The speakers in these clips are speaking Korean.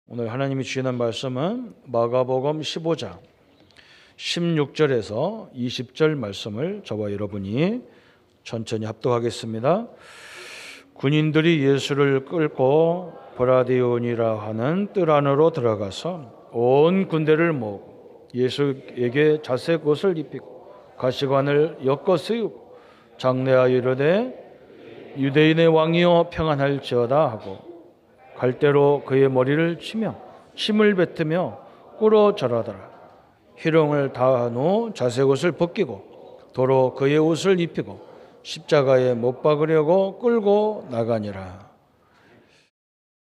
오늘 하나님이 주시는 말씀은 마가복음 15장 16절에서 20절 말씀을 저와 여러분이 천천히 합독하겠습니다. 군인들이 예수를 끌고 브라디온이라 하는 뜰 안으로 들어가서 온 군대를 모으고 예수에게 자색 옷을 입히고 가시관을 엮어 쓰고 장례하여 이르되 유대인의 왕이여 평안할지어다 하고 갈대로 그의 머리를 치며 침을 뱉으며 꿇어 절하더라. 희롱을 다한 후 자색옷을 벗기고 도로 그의 옷을 입히고 십자가에 못 박으려고 끌고 나가니라.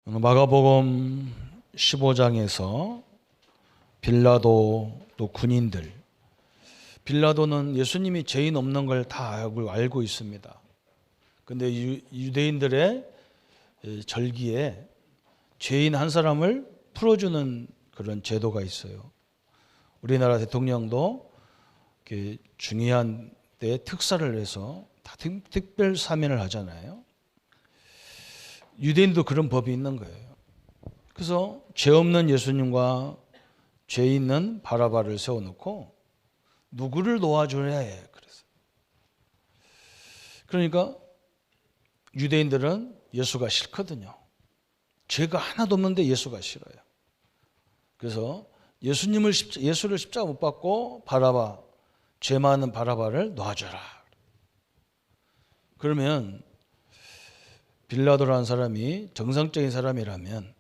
마가복음 15장에서 빌라도 또 군인들, 빌라도는 예수님이 죄인 없는 걸 다 알고 있습니다. 근데 유대인들의 절기에 죄인 한 사람을 풀어주는 그런 제도가 있어요. 우리나라 대통령도 중요한 때 특사를 해서 다 특별 사면을 하잖아요. 유대인도 그런 법이 있는 거예요. 그래서 죄 없는 예수님과 죄 있는 바라바를 세워놓고 누구를 놓아줘야 해. 그래서 그러니까 유대인들은 예수가 싫거든요. 죄가 하나도 없는데 예수가 싫어요. 그래서 예수를 십자가 못 박고 바라바, 죄 많은 바라바를 놔줘라. 그러면 빌라도라는 사람이 정상적인 사람이라면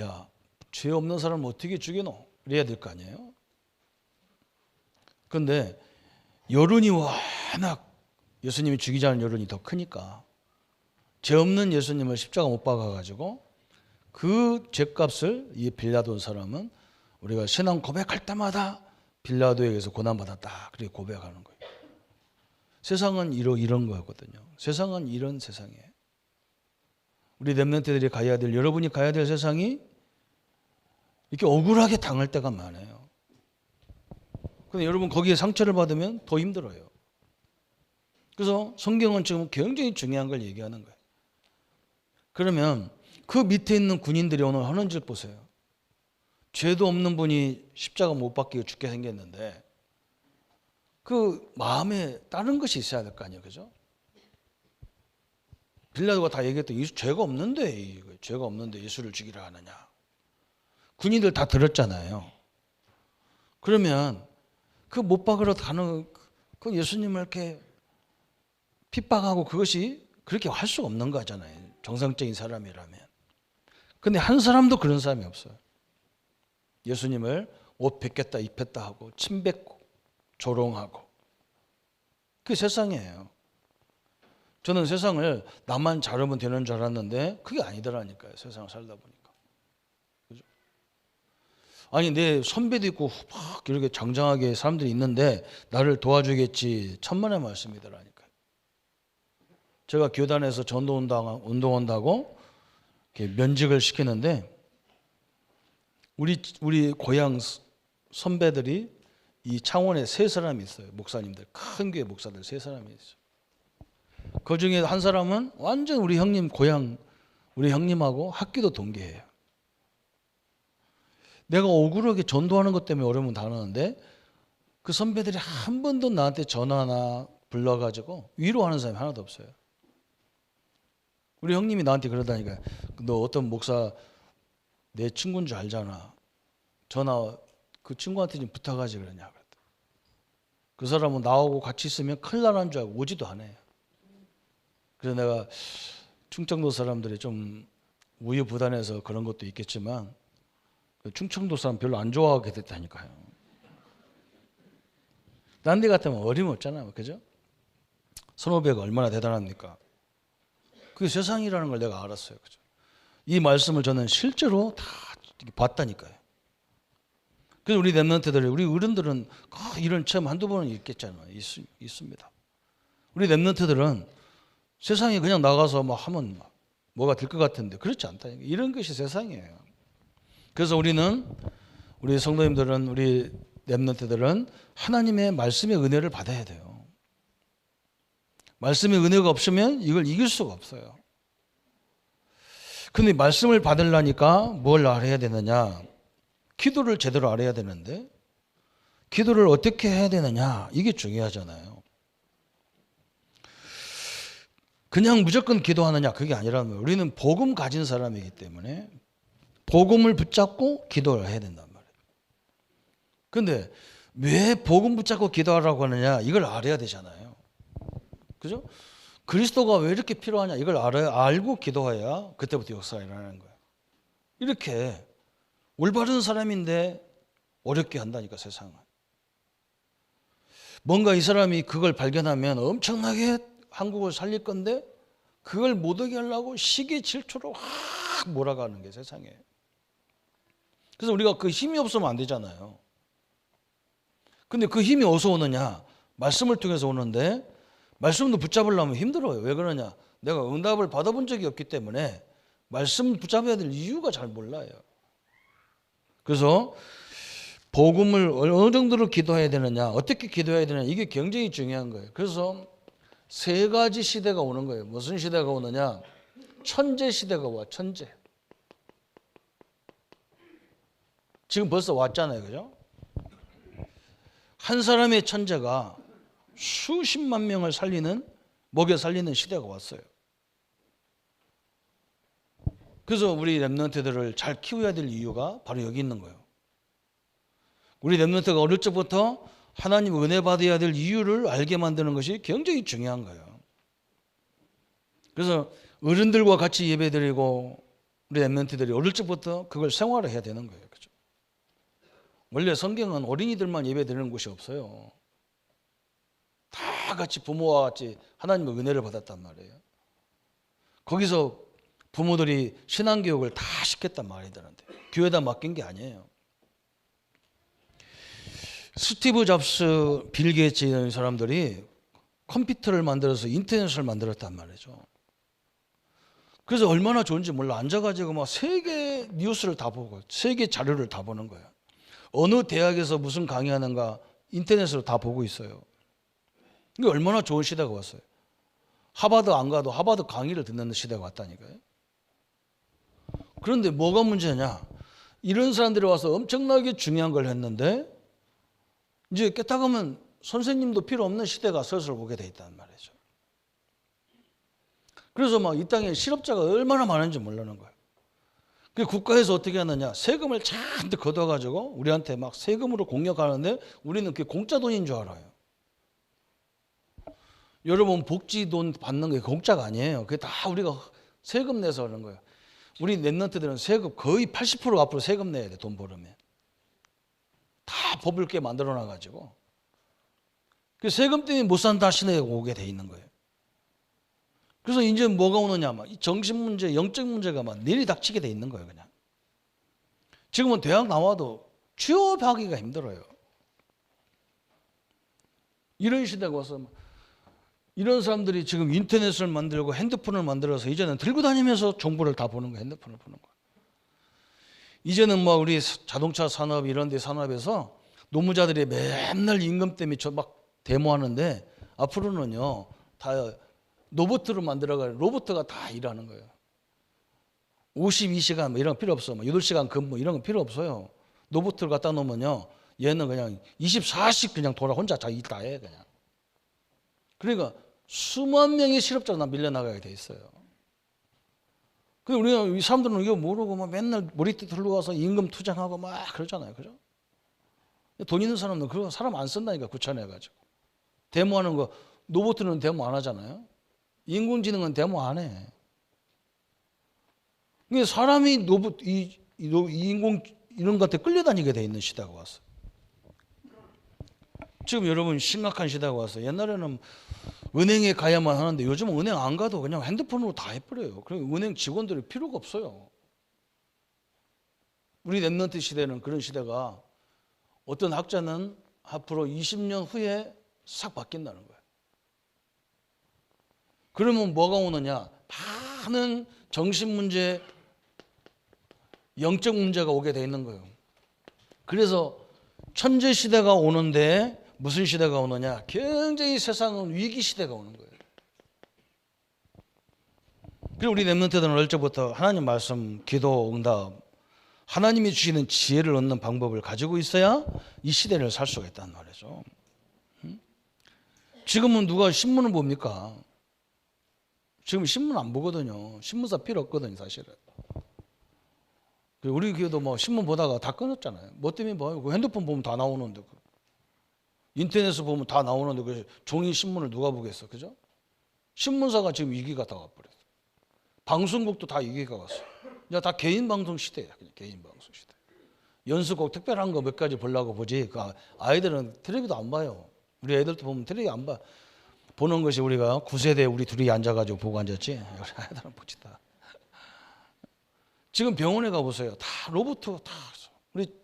야, 죄 없는 사람을 어떻게 죽여노? 이래야 될 거 아니에요. 그런데 여론이 워낙 예수님이 죽이자는 여론이 더 크니까 죄 없는 예수님을 십자가 못 박아가지고 그 죄값을 이 빌라도 사람은 우리가 신앙 고백할 때마다 빌라도에게서 고난받았다. 그렇게 고백하는 거예요. 세상은 이런 거거든요. 세상은 이런 세상이에요. 우리 렘넌트들이 가야 될, 여러분이 가야 될 세상이 이렇게 억울하게 당할 때가 많아요. 근데 여러분 거기에 상처를 받으면 더 힘들어요. 그래서 성경은 지금 굉장히 중요한 걸 얘기하는 거예요. 그러면 그 밑에 있는 군인들이 오늘 하는 짓 보세요. 죄도 없는 분이 십자가 못 박히고 죽게 생겼는데 그 마음에 다른 것이 있어야 될 거 아니에요. 그죠? 빌라도가 다 얘기했던 예수 죄가 없는데 예수를 죽이라 하느냐. 군인들 다 들었잖아요. 그러면 그 못 박으러 가는 그 예수님을 이렇게 핍박하고 그것이 그렇게 할 수가 없는 거잖아요. 정상적인 사람이라면. 근데 한 사람도 그런 사람이 없어요. 예수님을 옷 벗겼다 입혔다 하고 침 뱉고 조롱하고. 그게 세상이에요. 저는 세상을 나만 잘하면 되는 줄 알았는데 그게 아니더라니까요. 세상을 살다 보니까. 그죠? 아니 내 선배도 있고 막 이렇게 장장하게 사람들이 있는데 나를 도와주겠지. 천만의 말씀이더라니까요. 제가 교단에서 운동한다고 면직을 시키는데 우리 고향 선배들이 이 창원에 3사람이 있어요. 목사님들, 큰 교회 목사들 3사람이 있어요. 그 중에 한 사람은 완전 우리 형님하고 학기도 동기예요. 내가 억울하게 전도하는 것 때문에 어려움을 당하는데 그 선배들이 한 번도 나한테 전화나 불러가지고 위로하는 사람이 하나도 없어요. 우리 형님이 나한테 그러다니까 너 어떤 목사 내 친구인 줄 알잖아. 전화 그 친구한테 좀 부탁하지 그러냐. 그 사람은 나하고 같이 있으면 큰일 나는 줄 알고 오지도 않아요. 그래서 내가 충청도 사람들이 좀 우유부단해서 그런 것도 있겠지만 충청도 사람 별로 안 좋아하게 됐다니까요. 딴 데 같으면 어림없잖아요. 그죠? 선후배가 얼마나 대단합니까? 그게 세상이라는 걸 내가 알았어요. 그죠? 이 말씀을 저는 실제로 다 봤다니까요. 그래서 우리 렘넌트들, 우리 어른들은 이런 체험 한두 번은 있겠잖아요. 있습니다. 우리 렘넌트들은 세상에 그냥 나가서 막 하면 뭐가 될 것 같은데 그렇지 않다. 이런 것이 세상이에요. 그래서 우리 성도님들은, 우리 렘넌트들은 하나님의 말씀의 은혜를 받아야 돼요. 말씀의 은혜가 없으면 이걸 이길 수가 없어요. 근데 말씀을 받으려니까 뭘 알아야 되느냐? 기도를 제대로 알아야 되는데 기도를 어떻게 해야 되느냐? 이게 중요하잖아요. 그냥 무조건 기도하느냐? 그게 아니라면 우리는 복음 가진 사람이기 때문에 복음을 붙잡고 기도를 해야 된단 말이에요. 근데 왜 복음 붙잡고 기도하라고 하느냐? 이걸 알아야 되잖아요. 그죠? 그리스도가 왜 이렇게 필요하냐? 이걸 알고 기도해야 그때부터 역사가 일어나는 거예요. 이렇게 올바른 사람인데 어렵게 한다니까, 세상을. 뭔가 이 사람이 그걸 발견하면 엄청나게 한국을 살릴 건데 그걸 못하게 하려고 시기 질투로 확 몰아가는 게 세상에. 그래서 우리가 그 힘이 없으면 안 되잖아요. 근데 그 힘이 어디서 오느냐? 말씀을 통해서 오는데 말씀도 붙잡으려면 힘들어요. 왜 그러냐? 내가 응답을 받아본 적이 없기 때문에 말씀 붙잡아야 될 이유가 잘 몰라요. 그래서 복음을 어느 정도로 기도해야 되느냐, 어떻게 기도해야 되느냐, 이게 굉장히 중요한 거예요. 그래서 세 가지 시대가 오는 거예요. 무슨 시대가 오느냐? 천재 시대가 와, 천재. 지금 벌써 왔잖아요. 그죠? 한 사람의 천재가 수십만 명을 먹여 살리는 시대가 왔어요. 그래서 우리 렘넌트들을 잘 키워야 될 이유가 바로 여기 있는 거예요. 우리 렘넌트가 어릴 적부터 하나님 은혜 받아야 될 이유를 알게 만드는 것이 굉장히 중요한 거예요. 그래서 어른들과 같이 예배드리고 우리 렘넌트들이 어릴 적부터 그걸 생활을 해야 되는 거예요. 그죠? 원래 성경은 어린이들만 예배드리는 곳이 없어요. 다 같이 부모와 같이 하나님의 은혜를 받았단 말이에요. 거기서 부모들이 신앙교육을 다 시켰단 말이더란데 교회에다 맡긴 게 아니에요. 스티브 잡스, 빌 게이츠 이런 사람들이 컴퓨터를 만들어서 인터넷을 만들었단 말이죠. 그래서 얼마나 좋은지 몰라. 앉아가지고 막 세계 뉴스를 다 보고 세계 자료를 다 보는 거예요. 어느 대학에서 무슨 강의하는가 인터넷으로 다 보고 있어요. 이게 얼마나 좋은 시대가 왔어요. 하버드 안 가도 하버드 강의를 듣는 시대가 왔다니까요. 그런데 뭐가 문제냐? 이런 사람들이 와서 엄청나게 중요한 걸 했는데 이제 깨닫으면 선생님도 필요 없는 시대가 슬슬 오게 돼 있단 말이죠. 그래서 막 이 땅에 실업자가 얼마나 많은지 모르는 거예요. 그 국가에서 어떻게 하느냐? 세금을 잔뜩 걷어가지고 우리한테 막 세금으로 공격하는데 우리는 그게 공짜 돈인 줄 알아요. 여러분 복지 돈 받는 게 공짜가 아니에요. 그게 다 우리가 세금 내서 하는 거예요. 우리 랩런트들은 세금 거의 80% 앞으로 세금 내야 돼. 돈 벌으면. 다 법을 꽤 만들어 놔가지고 그 세금 때문에 못 산다 시대가 오게 돼 있는 거예요. 그래서 이제 뭐가 오느냐, 막 정신 문제, 영적 문제가 막 내리닥치게 돼 있는 거예요, 그냥. 지금은 대학 나와도 취업하기가 힘들어요. 이런 시대가 와서 이런 사람들이 지금 인터넷을 만들고 핸드폰을 만들어서 이제는 들고 다니면서 정보를 다 보는 거예요, 핸드폰을 보는 거예요. 이제는 뭐 우리 자동차 산업 이런 데 산업에서 노무자들이 맨날 임금 때문에 막 데모하는데 앞으로는요 다 로봇으로 만들어가지고 로봇가 다 일하는 거예요. 52시간 뭐 이런 거 필요 없어. 8시간 근무 이런 거 필요 없어요. 로봇을 갖다 놓으면요 얘는 그냥 24시 그냥 돌아 혼자 다 일 다 해 그냥. 그러니까 수만 명의 실업자가 밀려나가게 돼 있어요. 근데 우리가 이 사람들은 이거 모르고 막 맨날 머리띠 들고 와서 임금 투쟁하고 막 그러잖아요. 그죠? 돈 있는 사람은 그거 사람 안 쓴다니까 구천해가지고. 데모하는 거 로봇은 데모 안 하잖아요. 인공지능은 데모 안 해. 그러니까 사람이 인공 이런 것한테 끌려다니게 돼 있는 시대가 왔어요. 지금 여러분 심각한 시대가 왔어요. 옛날에는 은행에 가야만 하는데 요즘은 은행 안 가도 그냥 핸드폰으로 다 해버려요. 그러니까 은행 직원들이 필요가 없어요. 우리 랩런트 시대는 그런 시대가 어떤 학자는 앞으로 20년 후에 싹 바뀐다는 거예요. 그러면 뭐가 오느냐? 많은 정신 문제, 영적 문제가 오게 돼 있는 거예요. 그래서 천재 시대가 오는데 무슨 시대가 오느냐? 굉장히 세상은 위기 시대가 오는 거예요. 그리고 우리 렘넌트들은 어릴 적부터 하나님 말씀, 기도, 응답, 하나님이 주시는 지혜를 얻는 방법을 가지고 있어야 이 시대를 살 수가 있다는 말이죠. 지금은 누가 신문을 봅니까? 지금 신문 안 보거든요. 신문사 필요 없거든요, 사실은. 우리 교회도 뭐 신문 보다가 다 끊었잖아요. 뭐 때문에 봐요? 그 핸드폰 보면 다 나오는데, 인터넷에 보면 다 나오는데, 그 종이 신문을 누가 보겠어, 그죠? 신문사가 지금 위기가 다 와버렸어. 방송국도 다 위기가 왔어. 이제 다 개인 방송 시대야, 그냥 개인 방송 시대. 연수꼭 특별한 거 몇 가지 보려고 보지. 그 아이들은 텔레비도 안 봐요. 우리 애들도 보면 텔레비 안 봐. 보는 것이 우리가 9세대 우리 둘이 앉아가지고 보고 앉았지. 우리 아이들은 보지다. 지금 병원에 가보세요. 다 로봇 다. 우리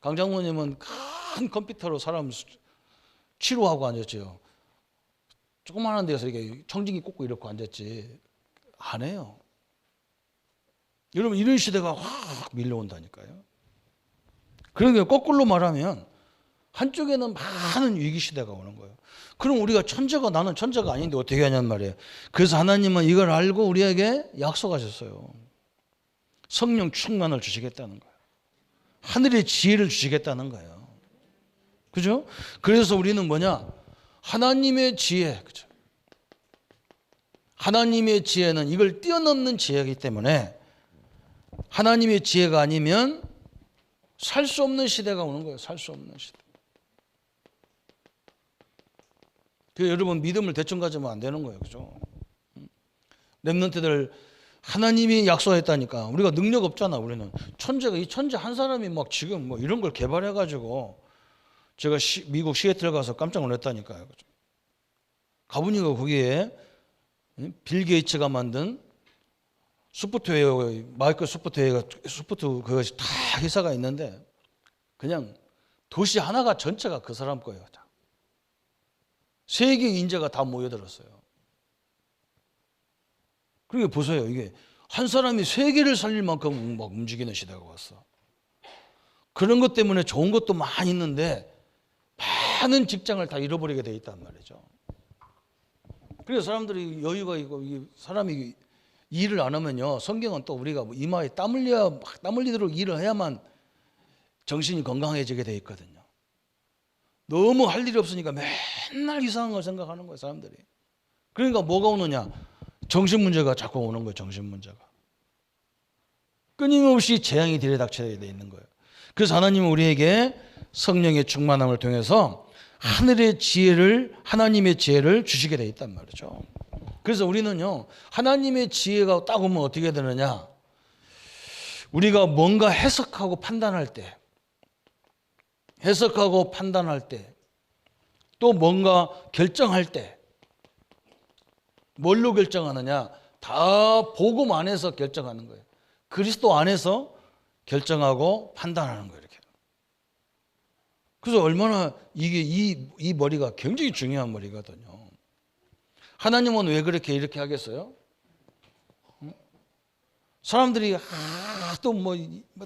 강 장모님은 큰 컴퓨터로 사람 치료하고 앉았죠. 조그마한 데서 이렇게 청진기 꽂고 이렇게 앉았지. 안 해요. 여러분 이런 시대가 확 밀려온다니까요. 그러니까 거꾸로 말하면 한쪽에는 많은 위기 시대가 오는 거예요. 그럼 우리가 천재가 나는 천재가 아닌데 어떻게 하냐는 말이에요. 그래서 하나님은 이걸 알고 우리에게 약속하셨어요. 성령 충만을 주시겠다는 거예요. 하늘의 지혜를 주시겠다는 거예요. 그죠? 그래서 우리는 뭐냐? 하나님의 지혜. 그죠? 하나님의 지혜는 이걸 뛰어넘는 지혜이기 때문에 하나님의 지혜가 아니면 살 수 없는 시대가 오는 거예요. 살 수 없는 시대. 그 여러분 믿음을 대충 가지면 안 되는 거예요. 그죠? 렘넌트들 하나님이 약속했다니까. 우리가 능력 없잖아. 우리는 천재가 이 천재 한 사람이 막 지금 뭐 이런 걸 개발해 가지고 제가 미국 시애틀 가서 깜짝 놀랐다니까요. 그죠? 가보니까 거기에 빌 게이츠가 만든 소프트웨어, 마이크로 소프트웨어, 그것이 다 회사가 있는데 그냥 도시 하나가 전체가 그 사람 거예요. 세계 인재가 다 모여들었어요. 그러니까 보세요. 이게 한 사람이 세계를 살릴 만큼 막 움직이는 시대가 왔어. 그런 것 때문에 좋은 것도 많이 있는데 많은 직장을 다 잃어버리게 돼 있단 말이죠. 그래서 사람들이 여유가 있고 사람이 일을 안 하면요. 성경은 또 우리가 이마에 땀 흘리도록 일을 해야만 정신이 건강해지게 돼 있거든요. 너무 할 일이 없으니까 맨날 이상한 걸 생각하는 거예요, 사람들이. 그러니까 뭐가 오느냐? 정신 문제가 자꾸 오는 거예요, 정신 문제가. 끊임없이 재앙이 들이닥쳐야 돼 있는 거예요. 그래서 하나님은 우리에게 성령의 충만함을 통해서 하늘의 지혜를, 하나님의 지혜를 주시게 돼 있단 말이죠. 그래서 우리는요, 하나님의 지혜가 딱 오면 어떻게 되느냐? 우리가 뭔가 해석하고 판단할 때, 또 뭔가 결정할 때, 뭘로 결정하느냐? 다 복음 안에서 결정하는 거예요. 그리스도 안에서 결정하고 판단하는 거예요, 이렇게. 그래서 얼마나 이게 이 머리가 굉장히 중요한 머리거든요. 하나님은 왜 이렇게 하겠어요? 사람들이 또 뭐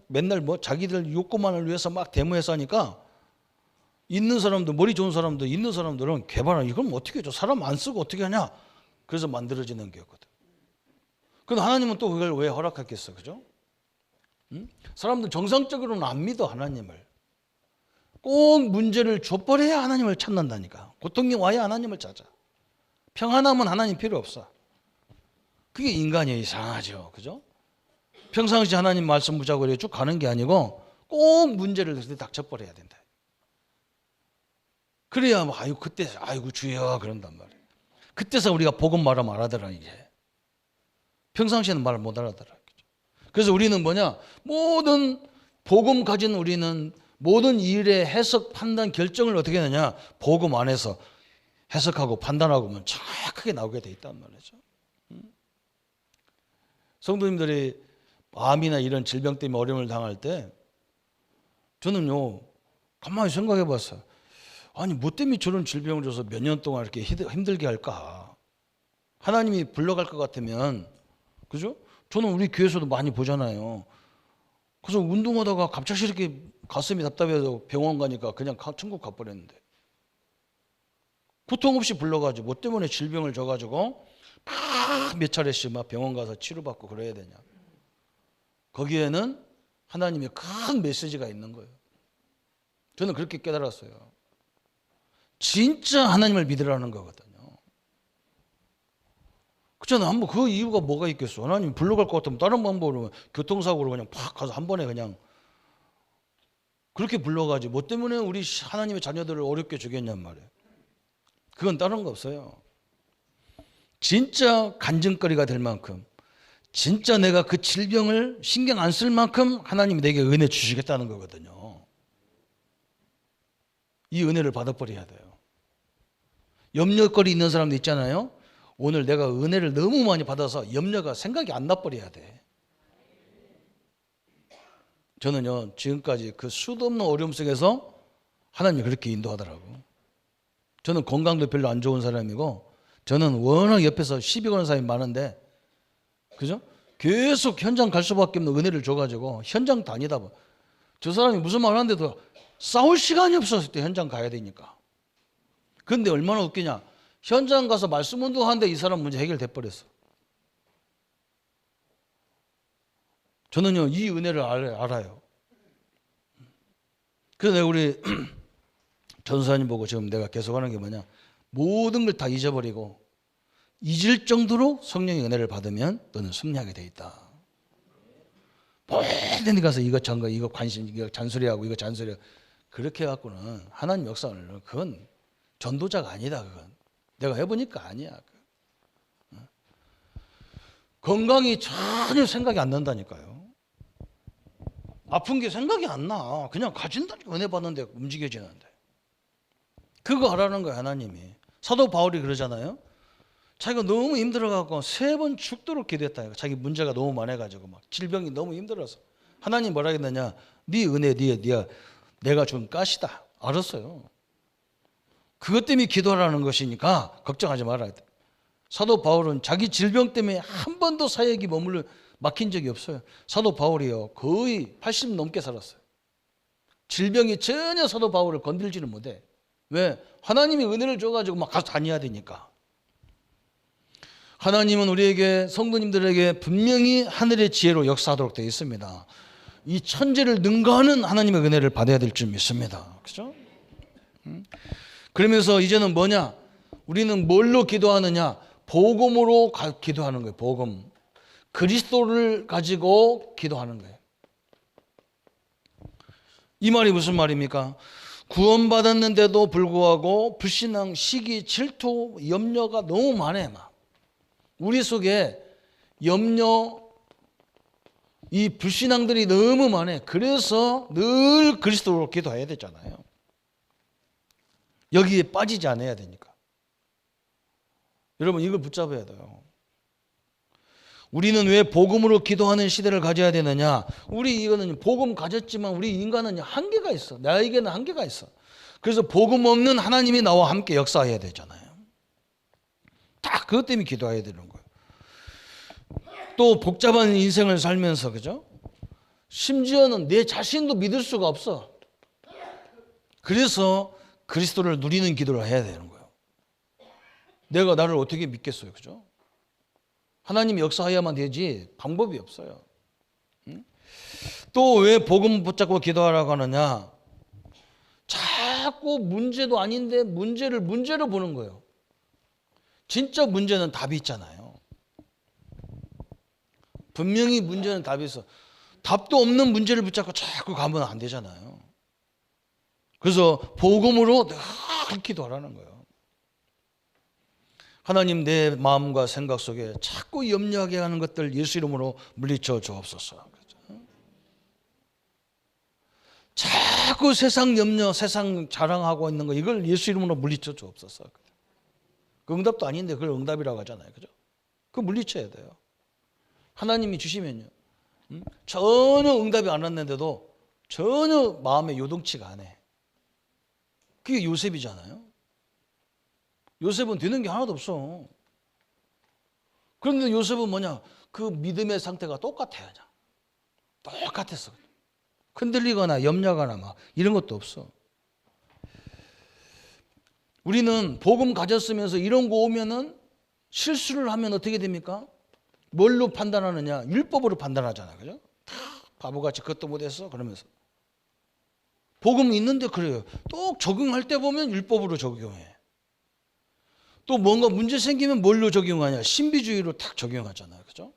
맨날 뭐 자기들 욕구만을 위해서 막 데모해서 하니까 있는 사람들, 머리 좋은 사람들, 있는 사람들은 개발을 이건 어떻게 해줘? 사람 안 쓰고 어떻게 하냐? 그래서 만들어지는 게였거든. 근데 하나님은 또 그걸 왜 허락했겠어, 그죠? 사람들 정상적으로는 안 믿어 하나님을. 꼭 문제를 줘버려야 하나님을 찾는다니까. 고통이 와야 하나님을 찾아. 평안하면 하나님 필요 없어. 그게 인간이 이상하죠, 그죠? 평상시 하나님 말씀 무작위로 쭉 가는 게 아니고 꼭 문제를 닥쳐버려야 된다. 그래야 뭐 그때 주여 그런단 말이에요. 그때서 우리가 복음 말하면 알아들어 이제. 평상시에는 말 못 알아들어. 그래서 우리는 뭐냐? 모든 복음 가진 우리는 모든 일의 해석, 판단, 결정을 어떻게 하느냐? 복음 안에서 해석하고 판단하고 하면 정확하게 나오게 돼 있단 말이죠. 성도님들이 암이나 이런 질병 때문에 어려움을 당할 때 저는요 가만히 생각해 봤어요. 아니 뭐 때문에 저런 질병을 줘서 몇 년 동안 이렇게 힘들게 할까? 하나님이 불러갈 것 같으면, 그죠? 저는 우리 교회에서도 많이 보잖아요. 그래서 운동하다가 갑자기 이렇게 가슴이 답답해서 병원 가니까 그냥 천국 가버렸는데, 고통 없이 불러가지고 뭐 때문에 질병을 줘가지고 몇 차례씩 막 병원 가서 치료받고 그래야 되냐? 거기에는 하나님의 큰 메시지가 있는 거예요. 저는 그렇게 깨달았어요. 진짜 하나님을 믿으라는 거거든요. 그렇잖아요. 한번 그 이유가 뭐가 있겠어? 하나님 불러갈 것 같으면 다른 방법으로 교통사고로 그냥 팍 가서 한 번에 그냥 그렇게 불러가지. 뭐 때문에 우리 하나님의 자녀들을 어렵게 주겠냔 말이에요. 그건 다른 거 없어요. 진짜 간증거리가 될 만큼, 진짜 내가 그 질병을 신경 안 쓸 만큼 하나님이 내게 은혜 주시겠다는 거거든요. 이 은혜를 받아버려야 돼요. 염려거리 있는 사람도 있잖아요. 오늘 내가 은혜를 너무 많이 받아서 염려가 생각이 안 나버려야 돼. 저는요, 지금까지 그 수도 없는 어려움 속에서 하나님이 그렇게 인도하더라고. 저는 건강도 별로 안 좋은 사람이고, 저는 워낙 옆에서 시비 거는 사람이 많은데, 그죠? 계속 현장 갈 수밖에 없는 은혜를 줘가지고, 현장 다니다 봐. 저 사람이 무슨 말 하는데도 싸울 시간이 없었을 때 현장 가야 되니까. 근데 얼마나 웃기냐. 현장 가서 말씀 운동하는데 이 사람 문제 해결돼 버렸어. 저는요, 이 은혜를 알아요. 그래서 내가 우리 전사님 보고 지금 내가 계속하는 게 뭐냐. 모든 걸 다 잊어버리고 잊을 정도로 성령의 은혜를 받으면 너는 승리하게 돼 있다. 모든 데 가서 이거 전거 이거 관심 이거 잔소리하고 이거 잔소리하고 그렇게 해갖고는 하나님 역사를 그건 전도자가 아니다. 그건 내가 해보니까 아니야. 건강이 전혀 생각이 안 난다니까요. 아픈 게 생각이 안 나. 그냥 가진다니까 은혜 받는데 움직여지는데. 그거 하라는 거야 하나님이. 사도 바울이 그러잖아요. 자기가 너무 힘들어갖고 3번 죽도록 기도했다. 자기 문제가 너무 많아가지고 막 질병이 너무 힘들어서 하나님 뭐라 했느냐. 네 은혜 내가 준 가시다. 알았어요. 그것 때문에 기도하라는 것이니까 걱정하지 말아야 돼. 사도 바울은 자기 질병 때문에 한 번도 사역이 막힌 적이 없어요. 사도 바울이요 거의 80 넘게 살았어요. 질병이 전혀 사도 바울을 건들지는 못해. 왜? 하나님이 은혜를 줘가지고 막 가서 다녀야 되니까. 하나님은 우리에게 성도님들에게 분명히 하늘의 지혜로 역사하도록 되어 있습니다. 이 천재를 능가하는 하나님의 은혜를 받아야 될 줄 믿습니다. 그렇죠? 그러면서 이제는 뭐냐? 우리는 뭘로 기도하느냐? 복음으로 기도하는 거예요. 복음. 그리스도를 가지고 기도하는 거예요. 이 말이 무슨 말입니까? 구원받았는데도 불구하고 불신앙, 시기, 질투, 염려가 너무 많아요. 막. 우리 속에 염려, 이 불신앙들이 너무 많아요. 그래서 늘 그리스도로 기도해야 되잖아요. 여기에 빠지지 않아야 되니까. 여러분 이걸 붙잡아야 돼요. 우리는 왜 복음으로 기도하는 시대를 가져야 되느냐? 우리 이거는 복음 가졌지만 우리 인간은 한계가 있어. 나에게는 한계가 있어. 그래서 복음 없는 하나님이 나와 함께 역사해야 되잖아요. 다 그것 때문에 기도해야 되는 거예요. 또 복잡한 인생을 살면서 그죠? 심지어는 내 자신도 믿을 수가 없어. 그래서 그리스도를 누리는 기도를 해야 되는 거예요. 내가 나를 어떻게 믿겠어요, 그죠? 하나님이 역사해야만 되지 방법이 없어요. 또 왜 복음 붙잡고 기도하라고 하느냐? 자꾸 문제도 아닌데 문제를 문제로 보는 거예요. 진짜 문제는 답이 있잖아요. 분명히 문제는 답이 있어. 답도 없는 문제를 붙잡고 자꾸 가면 안 되잖아요. 그래서 복음으로 늘 기도하라는 거예요. 하나님 내 마음과 생각 속에 자꾸 염려하게 하는 것들 예수 이름으로 물리쳐 주옵소서. 자꾸 세상 염려, 세상 자랑하고 있는 거 이걸 예수 이름으로 물리쳐 주옵소서. 그 응답도 아닌데 그걸 응답이라고 하잖아요. 그죠? 그거 물리쳐야 돼요. 하나님이 주시면요. 전혀 응답이 안 왔는데도 전혀 마음에 요동치가 않아. 그게 요셉이잖아요. 요셉은 되는 게 하나도 없어. 그런데 요셉은 뭐냐? 그 믿음의 상태가 똑같아요. 똑같았어. 흔들리거나 염려하거나 막 이런 것도 없어. 우리는 복음 가졌으면서 이런 거 오면은 실수를 하면 어떻게 됩니까? 뭘로 판단하느냐? 율법으로 판단하잖아요. 그죠? 다 바보같이 그것도 못했어 그러면서. 복음 있는데 그래요. 또 적용할 때 보면 율법으로 적용해. 또 뭔가 문제 생기면 뭘로 적용하냐? 신비주의로 탁 적용하잖아요. 그죠?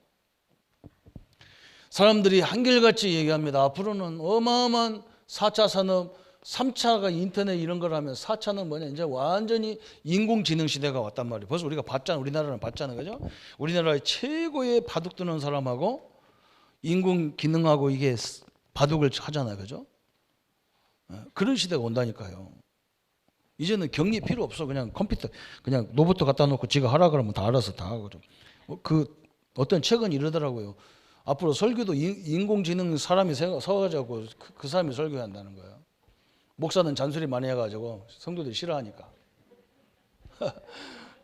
사람들이 한결같이 얘기합니다. 앞으로는 어마어마한 4차 산업, 3차가 인터넷 이런 걸 하면 4차는 뭐냐? 이제 완전히 인공지능 시대가 왔단 말이에요. 벌써 우리가 봤잖아. 우리나라는 봤잖아요. 그죠? 우리나라의 최고의 바둑 두는 사람하고 인공지능하고 이게 바둑을 하잖아요. 그죠? 그런 시대가 온다니까요. 이제는 격리 필요 없어. 그냥 컴퓨터, 그냥 로봇 갖다 놓고 지가 하라 그러면 다 알아서 다 하고. 그 어떤 책은 이러더라고요. 앞으로 설교도 인공지능 사람이 서가지고 그 사람이 설교한다는 거예요. 목사는 잔소리 많이 해가지고 성도들이 싫어하니까.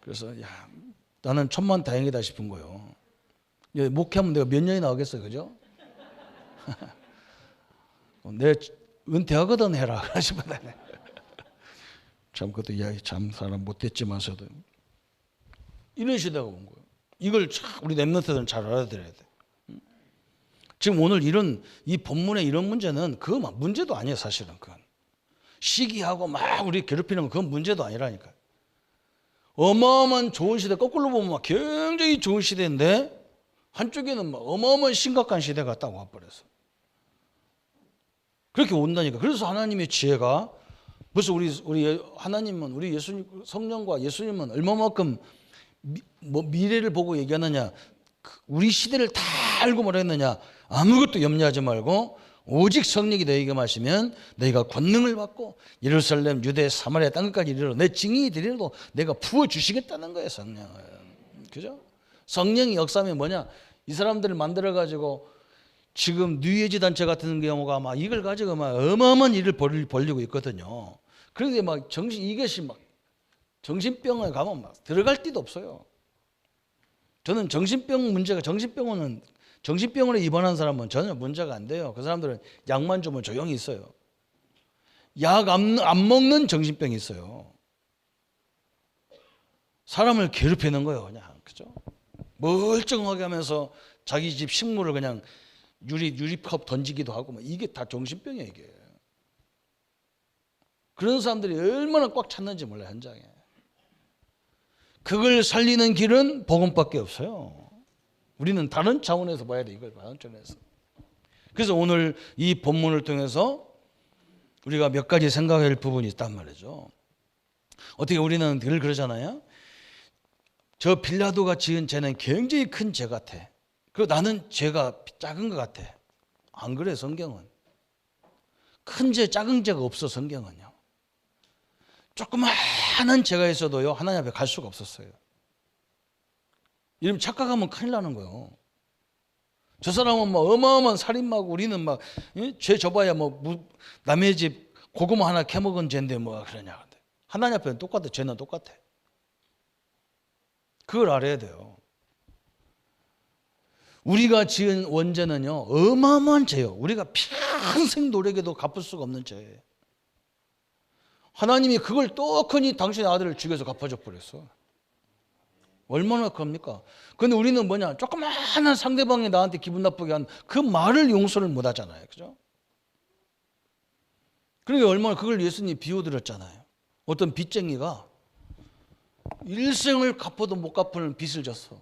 그래서 야, 나는 천만다행이다 싶은 거예요. 목회하면 내가 몇 년이나 하겠어요, 그죠? 내 은퇴하거든 해라. 참 그것도 이야기 참 사람 못됐지만서도 이런 시대가 온 거예요. 이걸 우리 랩런트들은 잘 알아들어야 돼. 지금 오늘 이런 이 본문의 이런 문제는 그 문제도 아니에요, 사실은. 그건 시기하고 막 우리 괴롭히는 건 그건 문제도 아니라니까요. 어마어마한 좋은 시대, 거꾸로 보면 막 굉장히 좋은 시대인데 한쪽에는 막 어마어마한 심각한 시대가 딱 와버렸어. 그렇게 온다니까. 그래서 하나님의 지혜가 벌써 우리 하나님은 우리 예수님 성령과 예수님은 얼마만큼 미래를 보고 얘기하느냐. 우리 시대를 다 알고 뭐라 했느냐. 아무것도 염려하지 말고 오직 성령이 너희에게 마시면 너희가 권능을 받고 예루살렘 유대 사마리아 땅끝까지 이르러 내 증인이 되리라도 내가 부어주시겠다는 거예요. 성령을. 그죠? 성령이 역사하면 뭐냐. 이 사람들을 만들어가지고 지금 뉴에이지 단체 같은 경우가 막 이걸 가지고 막 어마어마한 일을 벌리고 있거든요. 그런데 막 이것이 막 정신병원에 가면 막 들어갈 데도 없어요. 저는 정신병 문제가 정신병원에 입원한 사람은 전혀 문제가 안 돼요. 그 사람들은 약만 주면 조용히 있어요. 약 안 먹는 정신병이 있어요. 사람을 괴롭히는 거예요, 그냥. 그죠? 멀쩡하게 하면서 자기 집 식물을 그냥 유리컵 던지기도 하고 막 이게 다 정신병이에요, 이게. 그런 사람들이 얼마나 꽉 찼는지 몰라요, 현장에. 그걸 살리는 길은 복음밖에 없어요. 우리는 다른 차원에서 봐야 돼, 이걸 다른 차원에서. 그래서 오늘 이 본문을 통해서 우리가 몇 가지 생각할 부분이 있단 말이죠. 어떻게 우리는 늘 그러잖아요. 저 빌라도가 지은 죄는 굉장히 큰 죄 같아. 그리고 나는 죄가 작은 것 같아. 안 그래, 성경은. 큰 죄, 작은 죄가 없어, 성경은요. 조그마한 죄가 있어도요, 하나님 앞에 갈 수가 없었어요. 이러면 착각하면 큰일 나는 거예요. 저 사람은 막 어마어마한 살인마고 우리는 막 죄 져봐야 뭐 남의 집 고구마 하나 캐먹은 죄인데 뭐 그러냐. 하나님 앞에는 똑같아. 죄는 똑같아. 그걸 알아야 돼요. 우리가 지은 원죄는요, 어마어마한 죄예요. 우리가 평생 노력해도 갚을 수가 없는 죄예요. 하나님이 그걸 떡하니 당신의 아들을 죽여서 갚아줘 버렸어. 얼마나 큽니까? 근데 우리는 뭐냐, 조그마한 상대방이 나한테 기분 나쁘게 한 그 말을 용서를 못 하잖아요. 그죠? 그러니까 얼마나 그걸 예수님이 비워드렸잖아요. 어떤 빚쟁이가 일생을 갚아도 못 갚을 빚을 졌어.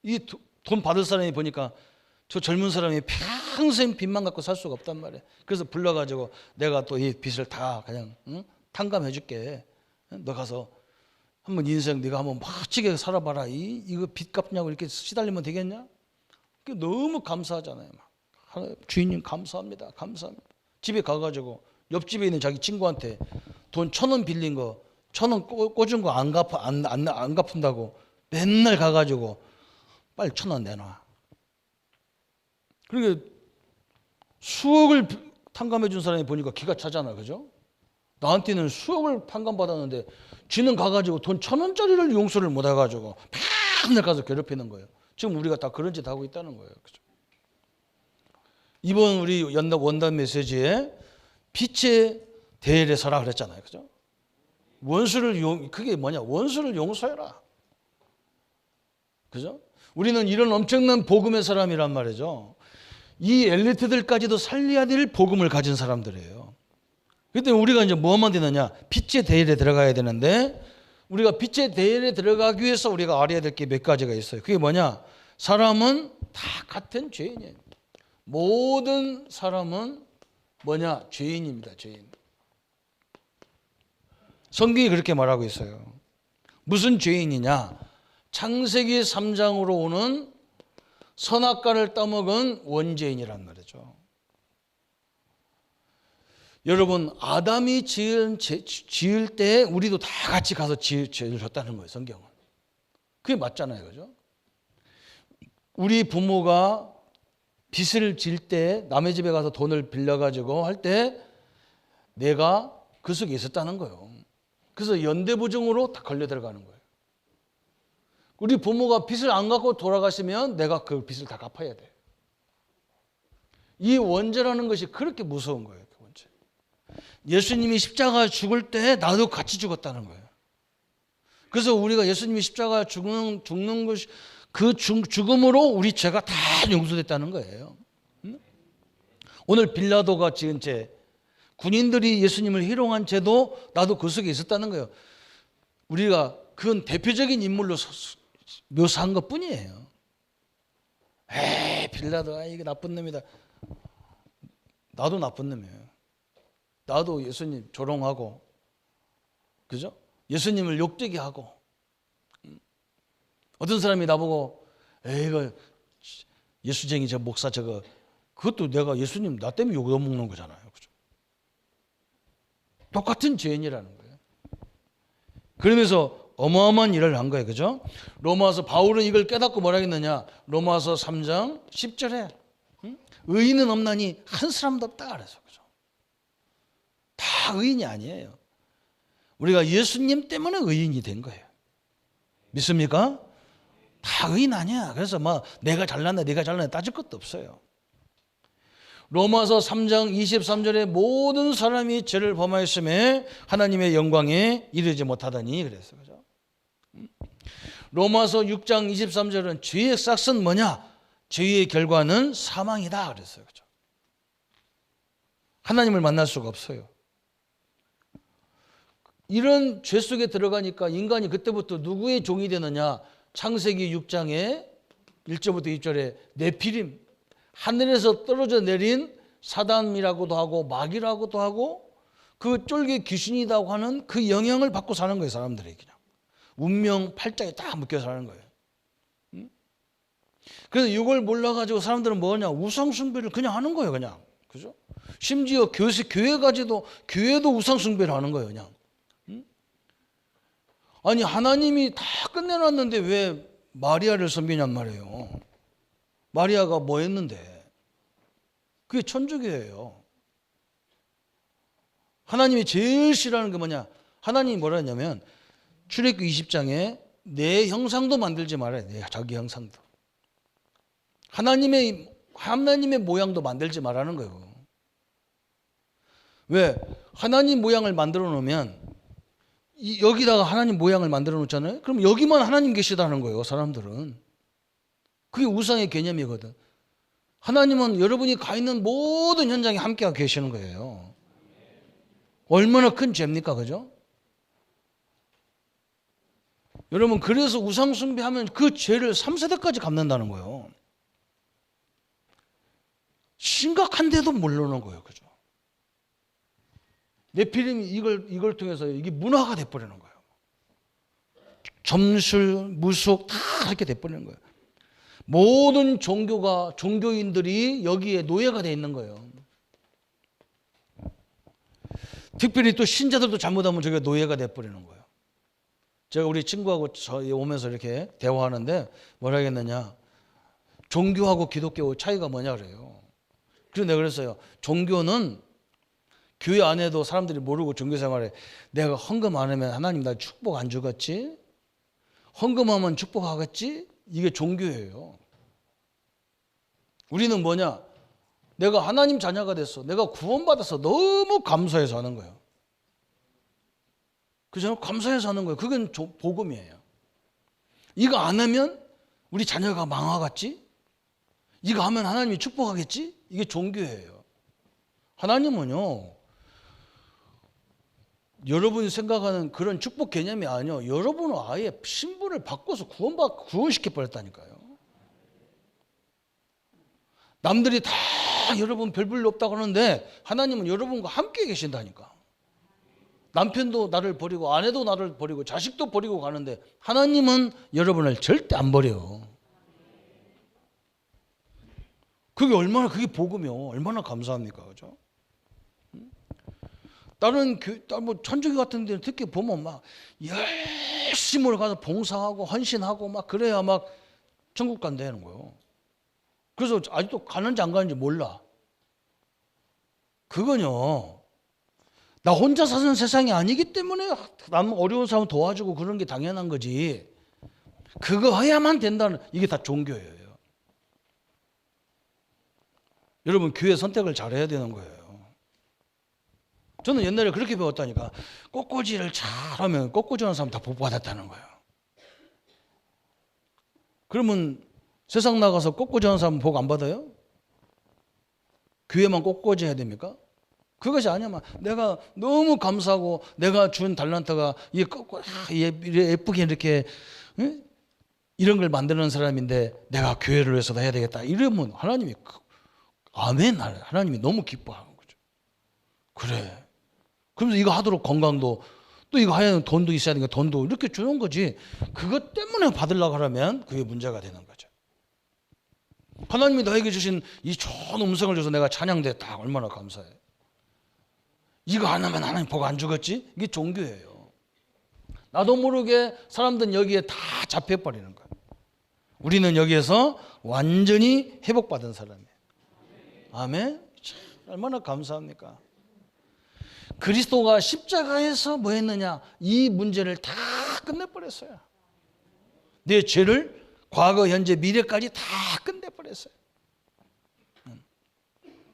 이 돈 받을 사람이 보니까 저 젊은 사람이 평생 빚만 갖고 살 수가 없단 말이에요. 그래서 불러가지고 내가 또 이 빚을 다 그냥 탕감해 줄게. 너 가서 한번 인생 네가 한번 멋지게 살아봐라. 이거 빚 갚냐고 이렇게 시달리면 되겠냐? 너무 감사하잖아요. 주인님 감사합니다. 감사합니다. 집에 가가지고 옆집에 있는 자기 친구한테 돈 1,000원 빌린 거 1,000원 꽂은 거 안 갚은다고 맨날 가가지고 빨리 1,000원 내놔. 그러니까 수억을 탕감해 준 사람이 보니까 기가 차잖아. 그죠? 나한테는 수억을 탕감받았는데 쥐는 가가지고 돈 1,000원짜리를 용서를 못 해가지고 맨날 가서 괴롭히는 거예요. 지금 우리가 다 그런 짓 하고 있다는 거예요. 그죠? 이번 우리 원단 메시지에 빛의 대열에 서라 그랬잖아요. 그죠? 그게 뭐냐? 원수를 용서해라. 그죠? 우리는 이런 엄청난 복음의 사람이란 말이죠. 이 엘리트들까지도 살려야 될 복음을 가진 사람들이에요. 그때 우리가 이제 뭐만 되느냐? 빛의 대열에 들어가야 되는데, 우리가 빛의 대열에 들어가기 위해서 우리가 알아야 될 게 몇 가지가 있어요. 그게 뭐냐? 사람은 다 같은 죄인이에요. 모든 사람은 뭐냐? 죄인입니다. 죄인. 성경이 그렇게 말하고 있어요. 무슨 죄인이냐? 창세기 3장으로 오는 선악과를 따먹은 원죄인이란 말이죠. 여러분, 아담이 지을 때 우리도 다 같이 가서 죄를 졌다는 거예요. 성경은. 그게 맞잖아요. 그죠? 우리 부모가 빚을 질 때 남의 집에 가서 돈을 빌려가지고 할 때 내가 그 속에 있었다는 거예요. 그래서 연대보증으로 다 걸려 들어가는 거예요. 우리 부모가 빚을 안 갚고 돌아가시면 내가 그 빚을 다 갚아야 돼. 이 원죄라는 것이 그렇게 무서운 거예요. 그 원죄. 예수님이 십자가 죽을 때 나도 같이 죽었다는 거예요. 그래서 우리가 예수님이 십자가 죽는 것이 그 죽음으로 우리 죄가 다 용서됐다는 거예요. 오늘 빌라도가 지은 죄, 군인들이 예수님을 희롱한 죄도 나도 그 속에 있었다는 거예요. 우리가 그건 대표적인 인물로 묘사한 것 뿐이에요. 빌라도 이게 나쁜 놈이다. 나도 나쁜 놈이에요. 나도 예수님 조롱하고, 그죠? 예수님을 욕되게 하고. 어떤 사람이 나보고 이거 예수쟁이 저 목사 저거, 그것도 내가 예수님 나 때문에 욕 먹는 거잖아요. 그죠? 똑같은 죄인이라는 거예요. 그러면서 어마어마한 일을 한 거예요. 그죠? 로마서 바울은 이걸 깨닫고 뭐라 했느냐? 로마서 3장 10절에 의인은 없나니 한 사람도 없다 그래서. 그죠? 다 의인이 아니에요. 우리가 예수님 때문에 의인이 된 거예요. 믿습니까? 다 의인 아니야. 그래서 막 내가 잘났네 네가 잘났네 따질 것도 없어요. 로마서 3장 23절에 모든 사람이 죄를 범하였음에 하나님의 영광에 이르지 못하다니 그랬어요. 그죠? 로마서 6장 23절은 죄의 싹은 뭐냐? 죄의 결과는 사망이다 그랬어요. 그죠? 하나님을 만날 수가 없어요. 이런 죄 속에 들어가니까 인간이 그때부터 누구의 종이 되느냐? 창세기 6장에 1절부터 2절에 네피림, 하늘에서 떨어져 내린 사단이라고도 하고 마귀라고도 하고 그 쫄개 귀신이라고 하는 그 영향을 받고 사는 거예요. 사람들이 그냥 운명 팔자에 딱 묶여 사는 거예요. 그래서 이걸 몰라가지고 사람들은 뭐냐? 우상숭배를 그냥 하는 거예요. 그냥. 그죠? 심지어 교회도 우상숭배를 하는 거예요. 그냥. 아니 하나님이 다 끝내놨는데 왜 마리아를 섬기냔 말이에요. 마리아가 뭐 했는데? 그게 천주교예요. 하나님이 제일 싫어하는 게 뭐냐? 하나님이 뭐라 했냐면 출애굽기 20장에 내 형상도 만들지 말아야 돼. 자기 형상도. 하나님의 모양도 만들지 말라는 거예요. 왜? 하나님 모양을 만들어 놓으면 여기다가 하나님 모양을 만들어 놓잖아요. 그럼 여기만 하나님 계시다는 거예요. 사람들은. 그게 우상의 개념이거든. 하나님은 여러분이 가 있는 모든 현장에 함께 계시는 거예요. 얼마나 큰 죄입니까? 그죠? 여러분 그래서 우상숭배하면 그 죄를 3세대까지 갚는다는 거예요. 심각한데도 모르는 거예요. 그죠? 네피림이 이걸 통해서 이게 문화가 돼버리는 거예요. 점술, 무속 다 이렇게 돼버리는 거예요. 모든 종교인들이 여기에 노예가 돼 있는 거예요. 특별히 또 신자들도 잘못하면 저게 노예가 돼버리는 거예요. 제가 우리 친구하고 오면서 이렇게 대화하는데 뭐라 하겠느냐? 종교하고 기독교 차이가 뭐냐 그래요. 그래서 내가 그랬어요. 종교는 교회 안에도 사람들이 모르고 종교생활에 내가 헌금 안 하면 하나님 나 축복 안 주겠지? 헌금하면 축복하겠지? 이게 종교예요. 우리는 뭐냐? 내가 하나님 자녀가 됐어. 내가 구원받아서 너무 감사해서 하는 거예요. 그죠? 감사해서 하는 거예요. 그건 복음이에요. 이거 안 하면 우리 자녀가 망하겠지? 이거 하면 하나님이 축복하겠지? 이게 종교예요. 하나님은요, 여러분이 생각하는 그런 축복 개념이 아니요. 여러분은 아예 신분을 바꿔서 구원시켜 버렸다니까요. 남들이 다 여러분 별 볼일 없다고 하는데 하나님은 여러분과 함께 계신다니까. 남편도 나를 버리고 아내도 나를 버리고 자식도 버리고 가는데 하나님은 여러분을 절대 안 버려요. 그게 복음이요. 얼마나 감사합니까, 그죠? 다른 뭐 천주교 같은 데는 특히 보면 막 열심히 가서 봉사하고 헌신하고 막 그래야 막 천국 간다는 거예요. 그래서 아직도 가는지 안 가는지 몰라. 그건요, 나 혼자 사는 세상이 아니기 때문에 남 어려운 사람 도와주고 그런 게 당연한 거지. 그거 해야만 된다는, 이게 다 종교예요. 여러분, 교회 선택을 잘해야 되는 거예요. 저는 옛날에 그렇게 배웠다니까. 꽃꽂이를 잘하면 꽃꽂이 하는 사람 다 복 받았다는 거예요. 그러면 세상 나가서 꽃꽂이 하는 사람 복 안 받아요? 교회만 꽃꽂이 해야 됩니까? 그것이 아니야. 내가 너무 감사하고 내가 준 달란트가 예쁘게 이렇게 이런 걸 만드는 사람인데 내가 교회를 위해서 해야 되겠다. 이러면 하나님이 아멘, 하나님이 너무 기뻐하는 거죠. 그래. 그러면서 이거 하도록 건강도, 또 이거 하려면 돈도 있어야 되니까 돈도 이렇게 주는 거지. 그것 때문에 받으려고 하면 그게 문제가 되는 거죠. 하나님이 나에게 주신 이 좋은 음성을 줘서 내가 찬양됐다. 얼마나 감사해. 이거 안 하면 하나님 복 안 주겠지? 이게 종교예요. 나도 모르게 사람들은 여기에 다 잡혀버리는 거예요. 우리는 여기에서 완전히 회복받은 사람이에요. 아멘? 참, 얼마나 감사합니까? 그리스도가 십자가에서 뭐 했느냐? 이 문제를 다 끝내버렸어요. 내 죄를 과거, 현재, 미래까지 다 끝내버렸어요.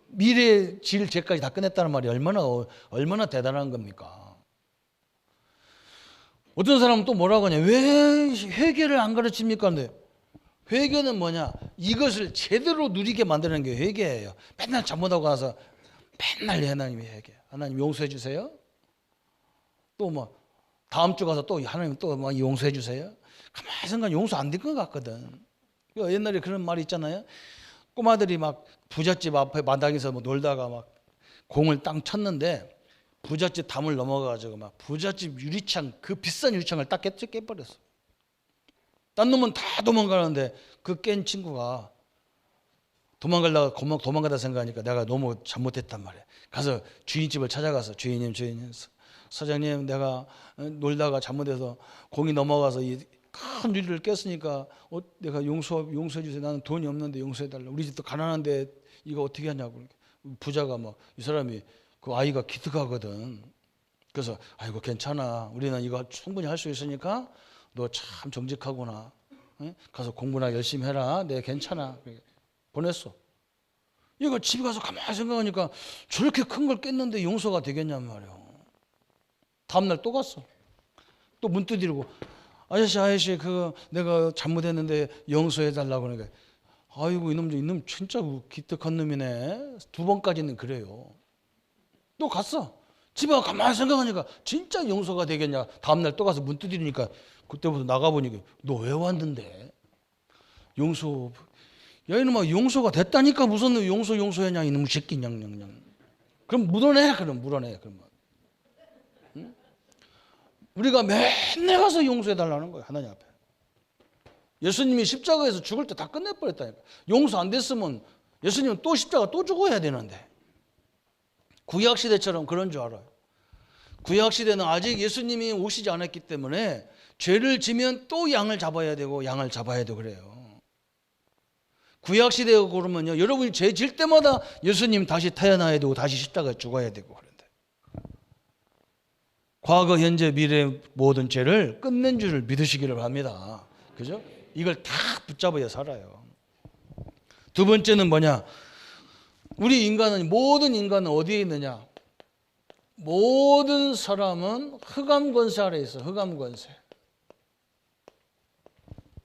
미래, 질, 죄까지 다 끝냈다는 말이 얼마나 대단한 겁니까? 어떤 사람은 또 뭐라고 하냐? 왜 회개를 안 가르칩니까? 근데 회개는 뭐냐? 이것을 제대로 누리게 만드는 게 회개예요. 맨날 잘못하고 가서 맨날 하나님이 회개. 하나님 용서해 주세요. 또 뭐 다음 주 가서 또 하나님 또 뭐 용서해 주세요. 가만히 생각 용서 안 될 것 같거든. 옛날에 그런 말이 있잖아요. 꼬마들이 막 부잣집 앞에 마당에서 뭐 놀다가 막 공을 땅 쳤는데 부잣집 담을 넘어가가지고 막 부잣집 유리창, 그 비싼 유리창을 딱 깨버렸어. 딴 놈은 다 도망가는데 그 깬 친구가 도망가다 생각하니까 내가 너무 잘못했단 말이야. 가서 주인집을 찾아가서 주인님, 사장님, 내가 놀다가 잘못해서 공이 넘어가서 이 큰 유리를 깼으니까 내가 용서해 주세요. 나는 돈이 없는데 용서해 달라. 우리 집도 가난한데 이거 어떻게 하냐고. 부자가 막 이 사람이 그 아이가 기특하거든. 그래서 아이고 괜찮아. 우리는 이거 충분히 할 수 있으니까 너 참 정직하구나. 가서 공부나 열심히 해라. 내 괜찮아. 보냈어. 이거 집에 가서 가만히 생각하니까 저렇게 큰 걸 깼는데 용서가 되겠냔 말이야. 다음날 또 갔어. 또 문 두드리고 아저씨 그 내가 잘못했는데 용서해 달라고 그러니까 아이고 이놈 진짜 기특한 놈이네. 2번까지는 그래요. 또 갔어. 집에 가서 가만히 생각하니까 진짜 용서가 되겠냐. 다음날 또 가서 문 두드리니까 그때부터 나가보니까 너 왜 왔는데? 용서. 야 이놈아 용서가 됐다니까 무슨 용서했냐 이놈 새끼 냥냥냥. 그럼 물어내. 그러면 응? 우리가 맨날 가서 용서해달라는 거예요. 하나님 앞에. 예수님이 십자가에서 죽을 때 다 끝내버렸다니까. 용서 안 됐으면 예수님은 또 십자가 또 죽어야 되는데. 구약시대처럼 그런 줄 알아요. 구약시대는 아직 예수님이 오시지 않았기 때문에 죄를 지면 또 양을 잡아야 되고 그래요. 구약시대에 그러면요, 여러분이 죄 질 때마다 예수님 다시 태어나야 되고 다시 십자가에 죽어야 되고 그런데 과거, 현재, 미래 모든 죄를 끝낸 줄을 믿으시기를 바랍니다. 그죠? 이걸 다 붙잡아야 살아요. 두 번째는 뭐냐? 모든 인간은 어디에 있느냐? 모든 사람은 흑암 권세 아래에 있어. 흑암 권세.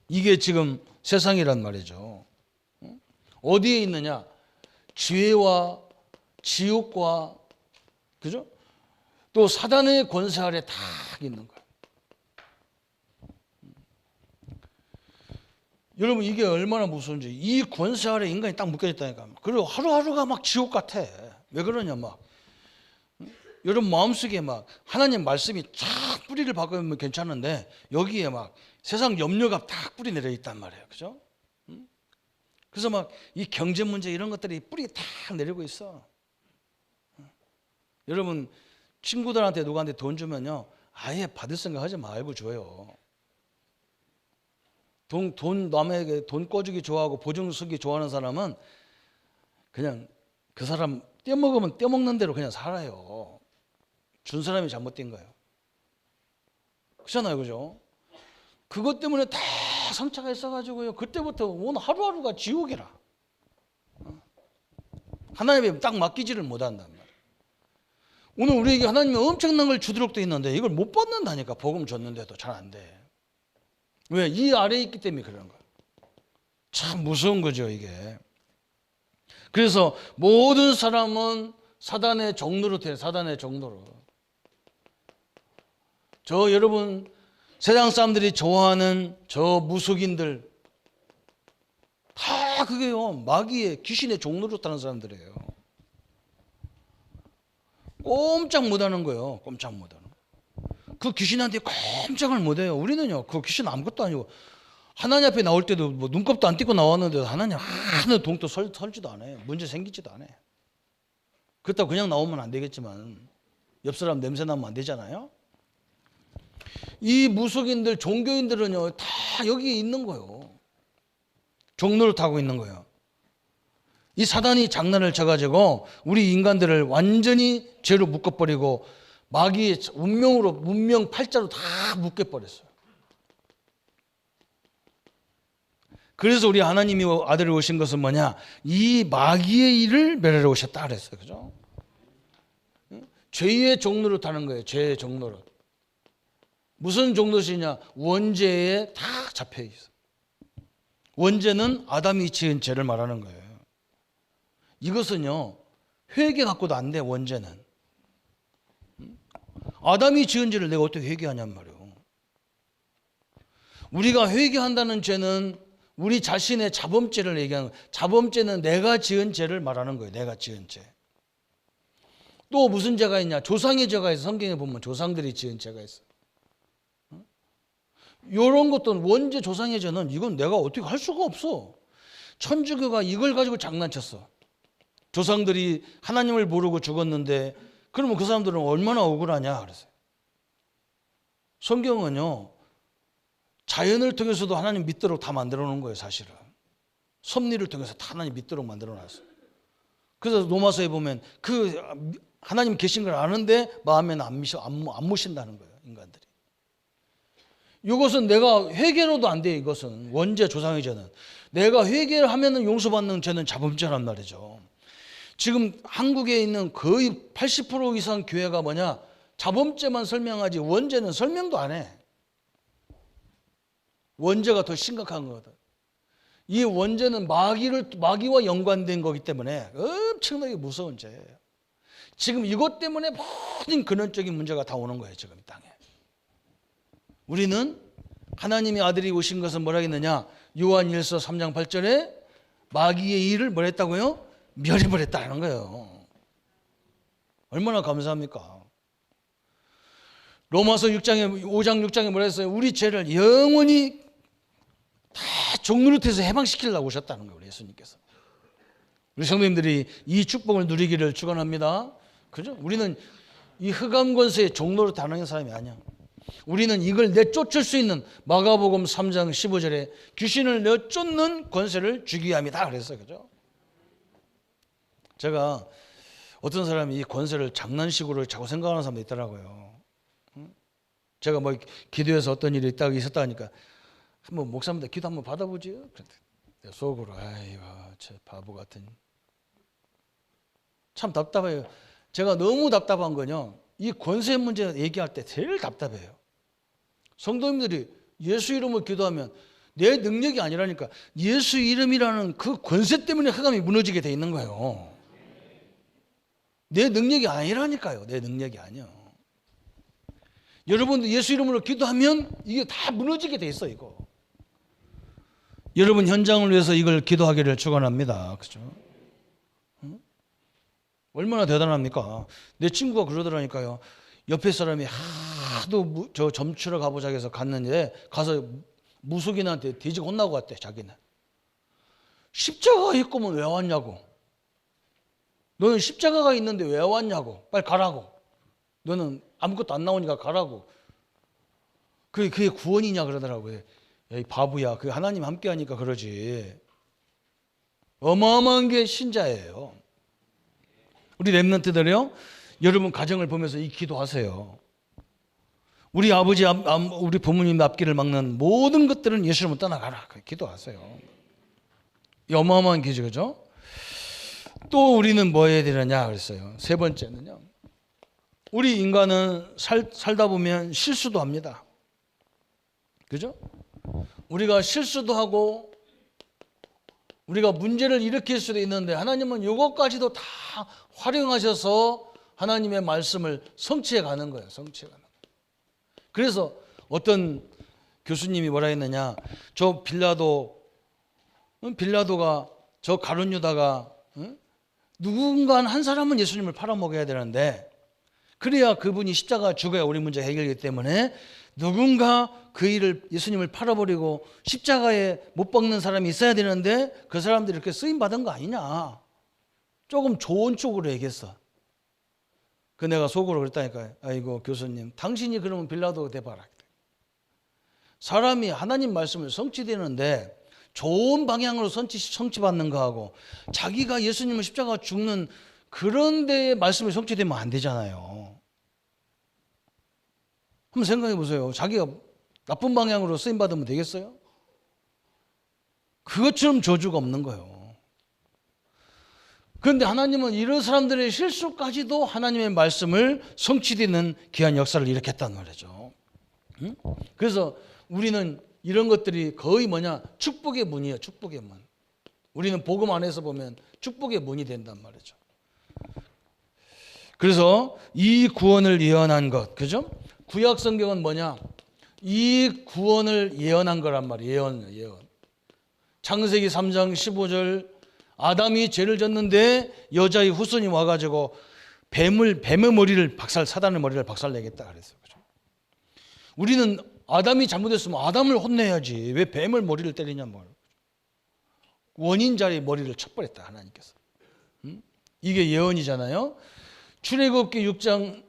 이게 지금 세상이란 말이죠. 어디에 있느냐? 죄와 지옥과, 그죠? 또 사단의 권세 아래 다 있는 거예요. 여러분, 이게 얼마나 무서운지. 이 권세 아래 인간이 딱 묶여있다니까. 그리고 하루하루가 막 지옥 같아. 왜 그러냐, 막. 여러분 마음속에 막 하나님 말씀이 쫙 뿌리를 박으면 괜찮은데 여기에 막 세상 염려가 딱 뿌리 내려 있단 말이에요. 그죠? 그래서 막 이 경제 문제 이런 것들이 뿌리 딱 내리고 있어. 여러분 친구들한테 누구한테 돈 주면요, 아예 받을 생각 하지 말고 줘요. 돈 남에게 돈 꿔주기 좋아하고 보증 쓰기 좋아하는 사람은 그냥 그 사람 떼먹으면 떼먹는 대로 그냥 살아요. 준 사람이 잘못된 거예요. 그렇잖아요, 그죠? 그것 때문에 다 상처가 있어가지고요, 그때부터 오늘 하루하루가 지옥이라. 하나님에 딱 맡기지를 못한단 말이에요. 오늘 우리에게 하나님이 엄청난 걸 주도록 돼 있는데 이걸 못 받는다니까. 복음 줬는데도 잘 안 돼. 왜? 이 아래에 있기 때문에 그런 거예요. 참 무서운 거죠, 이게. 그래서 모든 사람은 사단의 종로로 돼. 사단의 종로로. 저 여러분 세상 사람들이 좋아하는 저 무속인들 다 그게요, 마귀의 귀신의 종로로 타는 사람들이에요. 꼼짝 못하는 거예요. 꼼짝 못하는. 그 귀신한테 꼼짝을 못해요. 우리는요, 그 귀신 아무것도 아니고 하나님 앞에 나올 때도 뭐 눈곱도 안 띄고 나왔는데 하나님 하는 동도 설지도 않아요. 문제 생기지도 않아요. 그렇다고 그냥 나오면 안 되겠지만 옆 사람 냄새 나면 안 되잖아요. 이 무속인들, 종교인들은요, 다 여기 있는 거예요. 종로를 타고 있는 거예요. 이 사단이 장난을 쳐가지고 우리 인간들을 완전히 죄로 묶어버리고 마귀의 운명으로, 문명 팔자로 다 묶여버렸어요. 그래서 우리 하나님이 아들을 오신 것은 뭐냐? 이 마귀의 일을 멸하러 오셨다 그랬어요. 그죠? 죄의 종로를 타는 거예요. 죄의 종로를. 무슨 종로시냐? 원죄에 다 잡혀 있어. 원죄는 아담이 지은 죄를 말하는 거예요. 이것은요, 회개 갖고도 안 돼. 원죄는. 아담이 지은 죄를 내가 어떻게 회개하냔 말이에요. 우리가 회개한다는 죄는 우리 자신의 자범죄를 얘기하는 거예요. 자범죄는 내가 지은 죄를 말하는 거예요. 내가 지은 죄. 또 무슨 죄가 있냐? 조상의 죄가 있어. 성경에 보면 조상들이 지은 죄가 있어. 이런 것도 원죄, 조상의 죄는 이건 내가 어떻게 할 수가 없어. 천주교가 이걸 가지고 장난쳤어. 조상들이 하나님을 모르고 죽었는데 그러면 그 사람들은 얼마나 억울하냐 그랬어요. 성경은요, 자연을 통해서도 하나님 믿도록 다 만들어 놓은 거예요. 사실은 섭리를 통해서 다 하나님 믿도록 만들어 놨어요. 그래서 로마서에 보면 그 하나님 계신 걸 아는데 마음에는 안 모신다는 거예요. 인간들이. 이것은 내가 회개로도 안 돼요. 이것은 원죄, 조상의 죄는 내가 회개를 하면 용서받는 죄는 자범죄란 말이죠. 지금 한국에 있는 거의 80% 이상 교회가 뭐냐? 자범죄만 설명하지 원죄는 설명도 안 해. 원죄가 더 심각한 거거든. 이 원죄는 마귀와 연관된 거기 때문에 엄청나게 무서운 죄예요. 지금 이것 때문에 모든 근원적인 문제가 다 오는 거예요. 지금 이 땅에. 우리는 하나님의 아들이 오신 것은 뭐라 했느냐? 요한일서 3장 8절에 마귀의 일을 뭘 했다고요? 멸해버렸다는 거예요. 얼마나 감사합니까? 로마서 5장 6장에 뭐라 했어요? 우리 죄를 영원히 다 종노릇해서 해방시키려고 오셨다는 거예요. 우리 예수님께서. 우리 성도님들이 이 축복을 누리기를 축원합니다. 그죠? 우리는 이 흑암 권세의 종노릇 하는 사람이 아니야. 우리는 이걸 내쫓을 수 있는 마가복음 3장 15절에 귀신을 내쫓는 권세를 주기 위함이다 그랬어요. 그죠? 제가 어떤 사람이 이 권세를 장난식으로 자꾸 생각하는 사람도 있더라고요. 제가 뭐 기도해서 어떤 일이 있었다 하니까 한번 목사님들 기도 한번 받아보지요. 속으로 아이고 저 바보 같은. 참 답답해요. 제가 너무 답답한 건요, 이 권세 문제 얘기할 때 제일 답답해요. 성도님들이 예수 이름을 기도하면 내 능력이 아니라니까. 예수 이름이라는 그 권세 때문에 흑암이 무너지게 돼 있는 거예요. 내 능력이 아니라니까요. 내 능력이 아니요. 여러분도 예수 이름으로 기도하면 이게 다 무너지게 돼 있어 이거. 여러분 현장을 위해서 이걸 기도하기를 축원합니다. 그죠? 응? 얼마나 대단합니까? 내 친구가 그러더라니까요. 옆에 사람이 하도 저 점추러 가보자 해서 갔는데 가서 무속인한테 뒤지고 혼나고 갔대. 자기는 십자가가 있고면 왜 왔냐고. 너는 십자가가 있는데 왜 왔냐고. 빨리 가라고. 너는 아무것도 안 나오니까 가라고. 그게 구원이냐 그러더라고요. 야, 이 바보야. 그 하나님 함께 하니까 그러지. 어마어마한 게 신자예요. 우리 렘넌트들이요. 여러분 가정을 보면서 이 기도하세요. 우리 아버지, 우리 부모님 앞길을 막는 모든 것들은 예수님을 떠나가라. 기도하세요. 이 어마어마한 기죠, 그죠? 또 우리는 뭐 해야 되느냐 그랬어요. 세 번째는요. 우리 인간은 살다 보면 실수도 합니다. 그죠? 우리가 실수도 하고 우리가 문제를 일으킬 수도 있는데 하나님은 이것까지도 다 활용하셔서 하나님의 말씀을 성취해 가는 거예요. 성취해 가는 거예요. 그래서 어떤 교수님이 뭐라 했느냐. 저 빌라도가 저 가룟 유다가 누군가 한 사람은 예수님을 팔아먹어야 되는데 그래야 그분이 십자가 죽어야 우리 문제 해결이기 때문에 누군가 그 일을 예수님을 팔아버리고 십자가에 못 박는 사람이 있어야 되는데 그 사람들이 이렇게 쓰임받은 거 아니냐. 조금 좋은 쪽으로 얘기했어. 그 내가 속으로 그랬다니까요. 아이고 교수님 당신이 그러면 빌라도 돼봐라. 사람이 하나님 말씀을 성취되는데 좋은 방향으로 성취받는 거하고 자기가 예수님을 십자가 죽는 그런 데에 말씀이 성취되면 안 되잖아요. 한번 생각해 보세요. 자기가 나쁜 방향으로 쓰임받으면 되겠어요? 그것처럼 저주가 없는 거예요. 그런데 하나님은 이런 사람들의 실수까지도 하나님의 말씀을 성취되는 귀한 역사를 일으켰단 말이죠. 그래서 우리는 이런 것들이 거의 뭐냐? 축복의 문이에요. 축복의 문. 우리는 복음 안에서 보면 축복의 문이 된단 말이죠. 그래서 이 구원을 예언한 것, 그죠? 구약 성경은 뭐냐? 이 구원을 예언한 거란 말이에요. 예언. 창세기 3장 15절 아담이 죄를 졌는데 여자의 후손이 와가지고 뱀의 머리를 사단의 머리를 박살내겠다 그랬어요. 그죠? 우리는 아담이 잘못했으면 아담을 혼내야지 왜 뱀을 머리를 때리냐 뭐. 원인 자리의 머리를 쳐버렸다 하나님께서. 이게 예언이잖아요. 출애굽기 6장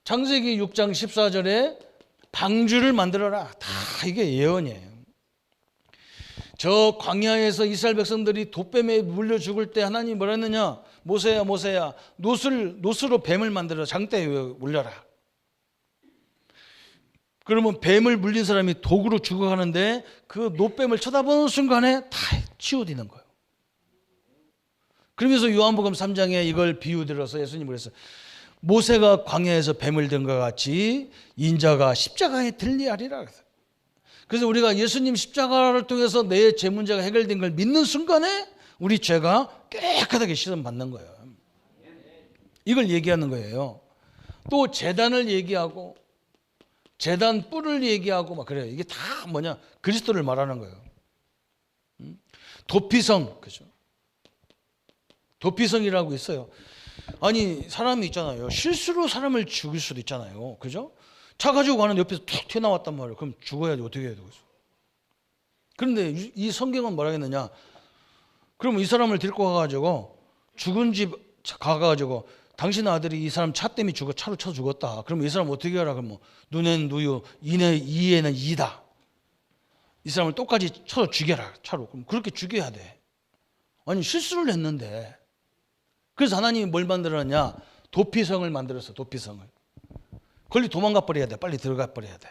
창세기 6장 14절에 방주를 만들어라. 다 이게 예언이에요. 저 광야에서 이스라엘 백성들이 돛뱀에 물려 죽을 때 하나님이 뭐라 했느냐. 모세야 노스로 뱀을 만들어 장대에 올려라. 그러면 뱀을 물린 사람이 독으로 죽어가는데 그 노뱀을 쳐다보는 순간에 다 치워지는 거예요. 그러면서 요한복음 3장에 이걸 비유 들어서 예수님이 그랬어요. 모세가 광야에서 뱀을 든 것 같이 인자가 십자가에 들리하리라. 그래서 우리가 예수님 십자가를 통해서 내 죄 문제가 해결된 걸 믿는 순간에 우리 죄가 깨끗하게 씻음받는 거예요. 이걸 얘기하는 거예요. 또 제단을 얘기하고 제단 뿔을 얘기하고 막 그래요. 이게 다 뭐냐? 그리스도를 말하는 거예요. 도피성, 그죠? 도피성이라고 있어요. 아니 사람이 있잖아요. 실수로 사람을 죽일 수도 있잖아요. 그죠? 차 가지고 가는데 옆에서 툭 튀어나왔단 말이에요. 그럼 죽어야지 어떻게 해야 되겠어? 그런데 이 성경은 뭐라 했느냐? 그러면 이 사람을 데리고 가가지고 죽은 집 가가지고 당신 아들이 이 사람 차 때문에 차로 쳐 죽었다. 그러면 이 사람 어떻게 하라? 그러면 눈엔 누유, 이에는 이다. 이 사람을 똑같이 쳐서 죽여라 차로. 그럼 그렇게 죽여야 돼. 아니 실수를 했는데. 그래서 하나님이 뭘 만들었냐? 도피성을 만들었어. 도피성을. 걸리 도망가 버려야 돼. 빨리 들어가 버려야 돼.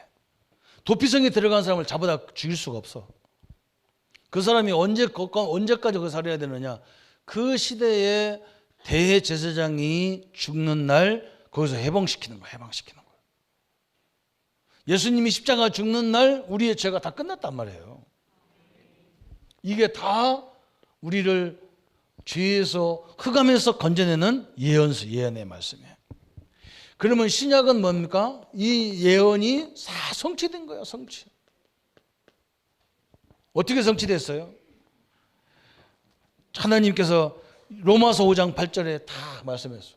도피성에 들어간 사람을 잡아다 죽일 수가 없어. 그 사람이 언제까지 그 살아야 되느냐? 그 시대에 대제사장이 죽는 날 거기서 해방시키는 거야. 해방시키는 거야. 예수님이 십자가 죽는 날 우리의 죄가 다 끝났단 말이에요. 이게 다 우리를 죄에서 흑암에서 건져내는 예언의 말씀이에요. 그러면 신약은 뭡니까? 이 예언이 다 성취된 거예요. 성취. 어떻게 성취됐어요? 하나님께서 로마서 5장 8절에 다 말씀했어요.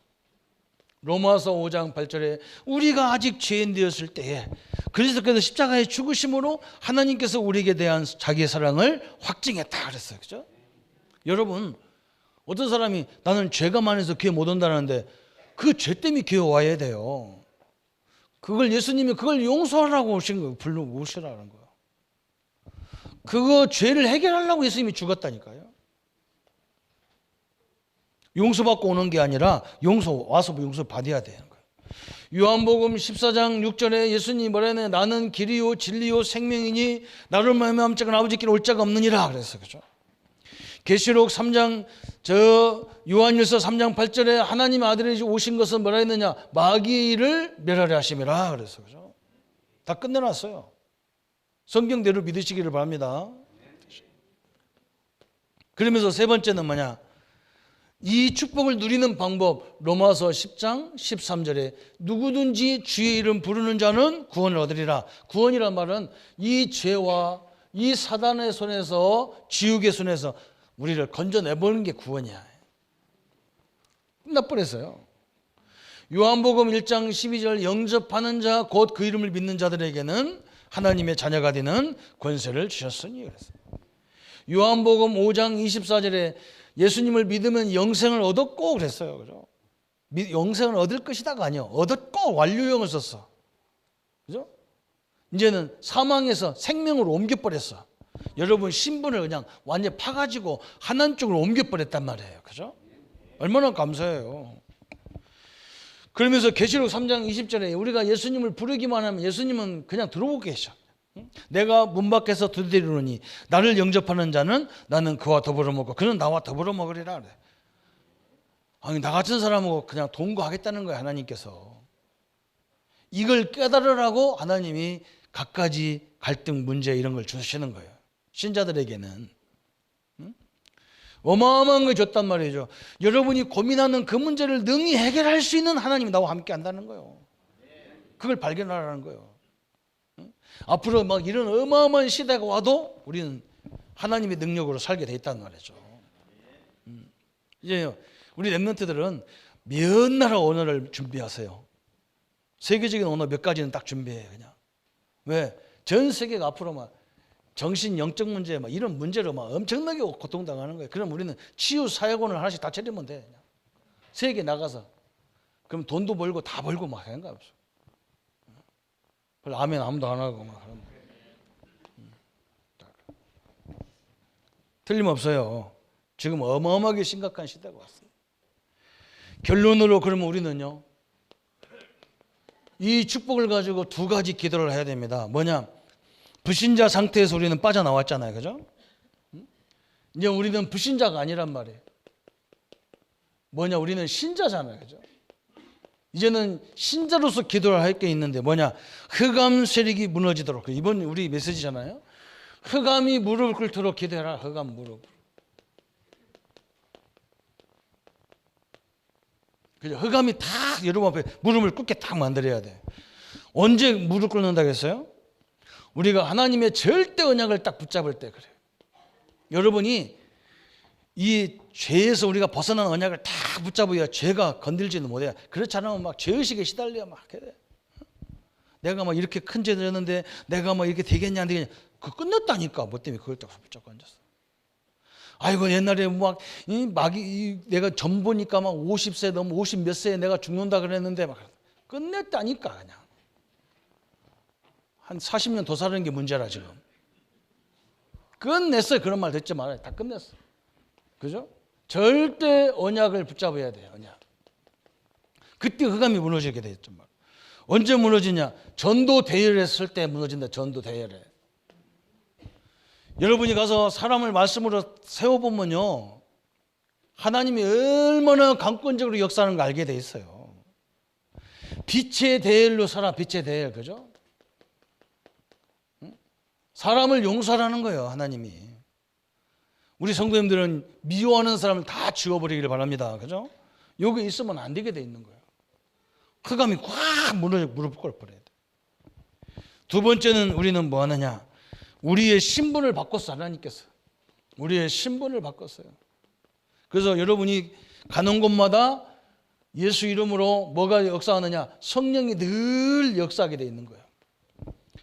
로마서 5장 8절에 우리가 아직 죄인 되었을 때에 그리스도께서 십자가에 죽으심으로 하나님께서 우리에게 대한 자기의 사랑을 확증했다 그랬어요. 그죠? 여러분, 어떤 사람이 나는 죄가 많아서 교회 못 온다는데 그 죄 때문에 교회 와야 돼요. 그걸 예수님이 그걸 용서하라고 오신 거예요. 부르고 오시라는 거예요. 그거 죄를 해결하려고 예수님이 죽었다니까요. 용서받고 오는 게 아니라 와서 용서 받아야 되는 거예요. 요한복음 14장 6절에 예수님이 뭐라 했냐면 나는 길이요 진리요 생명이니 나를 말미암아 자는 아버지께로 올 자가 없느니라 그랬어요. 그죠? 계시록 3장 요한일서 3장 8절에 하나님의 아들이 오신 것은 뭐라 했느냐? 마귀의 일을 멸하려 하심이라 그랬어요. 그죠? 다 끝내놨어요. 성경대로 믿으시기를 바랍니다. 그러면서 세 번째는 뭐냐? 이 축복을 누리는 방법, 로마서 10장 13절에 누구든지 주의 이름 부르는 자는 구원을 얻으리라. 구원이란 말은 이 죄와 이 사단의 손에서, 지옥의 손에서 우리를 건져내보는 게 구원이야. 끝나버렸어요. 요한복음 1장 12절 영접하는 자 곧 그 이름을 믿는 자들에게는 하나님의 자녀가 되는 권세를 주셨으니 그랬어요. 요한복음 5장 24절에 예수님을 믿으면 영생을 얻었고 그랬어요. 그죠? 영생을 얻을 것이다가 아니요. 얻었고 완료형을 썼어. 그죠? 이제는 사망에서 생명으로 옮겨버렸어. 여러분 신분을 그냥 완전히 파가지고 하나님 쪽으로 옮겨버렸단 말이에요. 그죠? 얼마나 감사해요. 그러면서 계시록 3장 20절에 우리가 예수님을 부르기만 하면 예수님은 그냥 들어오고 계셔. 내가 문 밖에서 두드리노니 나를 영접하는 자는 나는 그와 더불어 먹고 그는 나와 더불어 먹으리라 그래. 아니 나 같은 사람하고 그냥 동거하겠다는 거예요. 하나님께서. 이걸 깨달으라고 하나님이 갖가지 갈등 문제 이런 걸 주시는 거예요. 신자들에게는. 어마어마한 걸 줬단 말이죠. 여러분이 고민하는 그 문제를 능히 해결할 수 있는 하나님이 나와 함께 한다는 거예요. 그걸 발견하라는 거예요. 앞으로 막 이런 어마어마한 시대가 와도 우리는 하나님의 능력으로 살게 돼 있다는 말이죠. 이제 우리 랩런트들은 몇 나라 언어를 준비하세요. 세계적인 언어 몇 가지는 딱 준비해요. 그냥. 왜? 전 세계가 앞으로 막 정신 영적 문제 막 이런 문제로 막 엄청나게 고통당하는 거예요. 그럼 우리는 치유 사역원을 하나씩 다 차리면 돼. 그냥. 세계 나가서 그럼 돈도 벌고 다 벌고 막 하는 거 없어. 그걸 아멘 아무도 안 하고 막 그런. 틀림없어요. 지금 어마어마하게 심각한 시대가 왔어요. 결론으로 그러면 우리는요. 이 축복을 가지고 두 가지 기도를 해야 됩니다. 뭐냐? 불신자 상태에서 우리는 빠져나왔잖아요. 그죠? 이제 우리는 불신자가 아니란 말이에요. 뭐냐? 우리는 신자잖아요. 그죠? 이제는 신자로서 기도를 할 게 있는데 뭐냐? 흑암 세력이 무너지도록. 이번 우리 메시지잖아요. 흑암이 무릎을 꿇도록 기도해라. 흑암 무릎. 그죠? 흑암이 다 여러분 앞에 무릎을 꿇게 딱 만들어야 돼. 언제 무릎 꿇는다고 했어요? 우리가 하나님의 절대 언약을 딱 붙잡을 때 그래요. 여러분이 이 죄에서 우리가 벗어난 언약을 다 붙잡아야 죄가 건들지는 못해요. 그렇지 않으면 막 죄의식에 시달려 막 해. 내가 막 이렇게 큰 죄 졌는데 내가 막 이렇게 되겠냐 안 되겠냐. 그거 끝났다니까. 뭐 때문에 그걸 딱 붙잡고 앉았어. 아이고 옛날에 막 내가 점 보니까 막 50세 넘어 50 몇 세에 내가 죽는다 그랬는데 막 끝냈다니까 그냥. 한 40년 더 사는 게 문제라 지금. 끝냈어요. 그런 말 듣지 말아요. 다 끝냈어. 그죠? 절대 언약을 붙잡아야 돼요. 언약. 그때 흑암이 무너지게 되었죠. 언제 무너지냐? 전도 대열했을 때 무너진다. 전도 대열에. 여러분이 가서 사람을 말씀으로 세워보면요. 하나님이 얼마나 강권적으로 역사하는 걸 알게 돼 있어요. 빛의 대열로 살아. 빛의 대열. 그죠? 사람을 용서하라는 거예요. 하나님이. 우리 성도님들은 미워하는 사람을 다 지워버리기를 바랍니다. 그죠? 여기 있으면 안 되게 돼 있는 거예요. 흑암이 꽉 무릎 꿇어버려야 돼. 두 번째는 우리는 뭐 하느냐? 우리의 신분을 바꿨어. 하나님께서 우리의 신분을 바꿨어요. 그래서 여러분이 가는 곳마다 예수 이름으로 뭐가 역사하느냐? 성령이 늘 역사하게 돼 있는 거예요.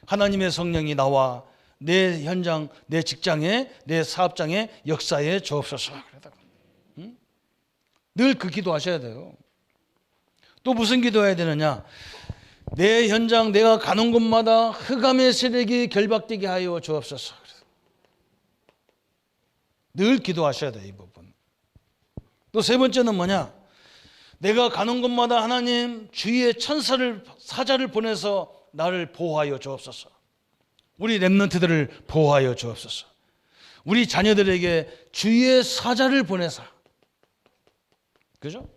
하나님의 성령이 나와 내 현장, 내 직장에, 내 사업장에 역사에 주옵소서. 늘 그 기도하셔야 돼요. 또 무슨 기도해야 되느냐? 내 현장, 내가 가는 곳마다 흑암의 세력이 결박되게 하여 주옵소서. 늘 기도하셔야 돼요, 이 부분. 또 세 번째는 뭐냐? 내가 가는 곳마다 하나님 주의 천사를, 사자를 보내서 나를 보호하여 주옵소서. 우리 렘넌트들을 보호하여 주옵소서. 우리 자녀들에게 주의 사자를 보내사. 그죠?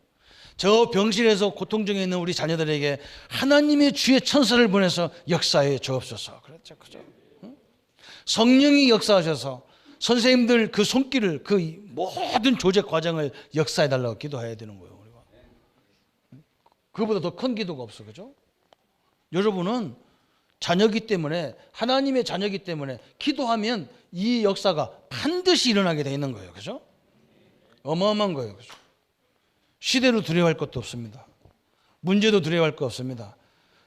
저 병실에서 고통 중에 있는 우리 자녀들에게 하나님의 주의 천사를 보내서 역사해 주옵소서. 그렇죠, 그죠? 성령이 역사하셔서 선생님들 그 손길을, 그 모든 조직 과정을 역사해 달라고 기도해야 되는 거예요. 우리가. 그보다 더 큰 기도가 없어, 그죠? 여러분은 자녀기 때문에, 하나님의 자녀기 때문에 기도하면 이 역사가 반드시 일어나게 돼 있는 거예요, 그죠? 어마어마한 거예요, 그죠? 시대로 두려워할 것도 없습니다. 문제도 두려워할 것 없습니다.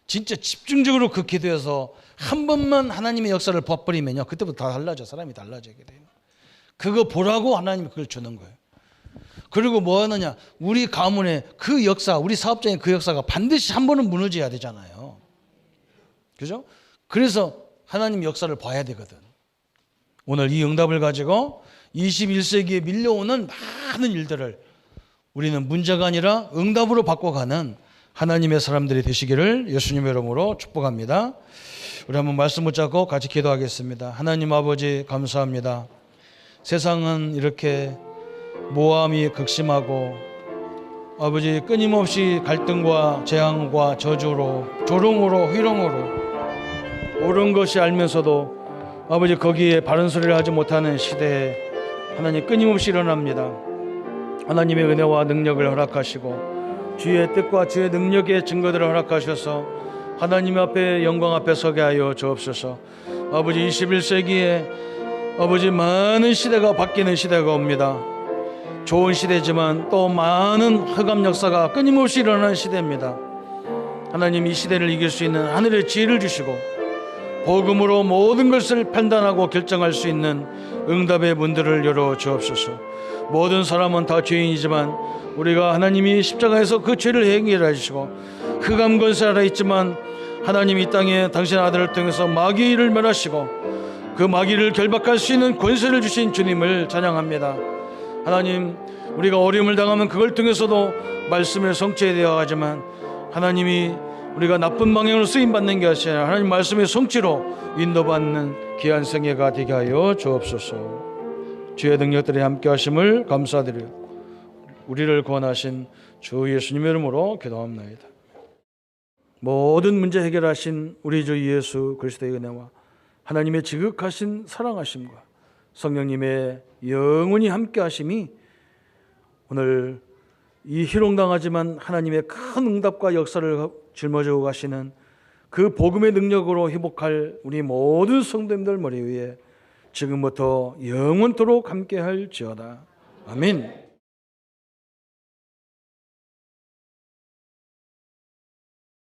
진짜 집중적으로 그 기도해서 한 번만 하나님의 역사를 봐버리면요, 그때부터 다 달라져. 사람이 달라지게 돼요. 그거 보라고 하나님이 그걸 주는 거예요. 그리고 뭐 하느냐? 우리 가문의 그 역사, 우리 사업장의 그 역사가 반드시 한 번은 무너져야 되잖아요. 그죠? 그래서 하나님 역사를 봐야 되거든. 오늘 이 응답을 가지고 21세기에 밀려오는 많은 일들을 우리는 문제가 아니라 응답으로 바꿔가는 하나님의 사람들이 되시기를 예수님의 이름으로 축복합니다. 우리 한번 말씀 붙잡고 같이 기도하겠습니다. 하나님 아버지 감사합니다. 세상은 이렇게 모함이 극심하고 아버지 끊임없이 갈등과 재앙과 저주로, 조롱으로, 희롱으로 옳은 것이 알면서도 아버지 거기에 바른 소리를 하지 못하는 시대에 하나님 끊임없이 일어납니다. 하나님의 은혜와 능력을 허락하시고 주의 뜻과 주의 능력의 증거들을 허락하셔서 하나님 앞에 영광 앞에 서게 하여 주옵소서. 아버지 21세기에 아버지 많은 시대가 바뀌는 시대가 옵니다. 좋은 시대지만 또 많은 흑암 역사가 끊임없이 일어나는 시대입니다. 하나님 이 시대를 이길 수 있는 하늘의 지혜를 주시고 복음으로 모든 것을 판단하고 결정할 수 있는 응답의 문들을 열어 주옵소서. 모든 사람은 다 죄인이지만 우리가 하나님이 십자가에서 그 죄를 해결해 주시고 흑암 권세 아래 있지만 하나님 이 땅에 당신 아들을 통해서 마귀를 멸하시고 그 마귀를 결박할 수 있는 권세를 주신 주님을 찬양합니다. 하나님 우리가 어려움을 당하면 그걸 통해서도 말씀의 성취에 되어 가지만 하나님이 우리가 나쁜 방향으로 쓰임받는 게 아니라 하나님 말씀의 성취로 인도받는 귀한 생애가 되게 하여 주옵소서. 주의 능력들이 함께 하심을 감사드리고 우리를 구원하신 주 예수님의 이름으로 기도합니다. 모든 문제 해결하신 우리 주 예수 그리스도의 은혜와 하나님의 지극하신 사랑하심과 성령님의 영원히 함께 하심이 오늘 이 희롱당하지만 하나님의 큰 응답과 역사를 짊어지고 가시는 그 복음의 능력으로 회복할 우리 모든 성도님들 머리 위에 지금부터 영원토록 함께할지어다. 아멘.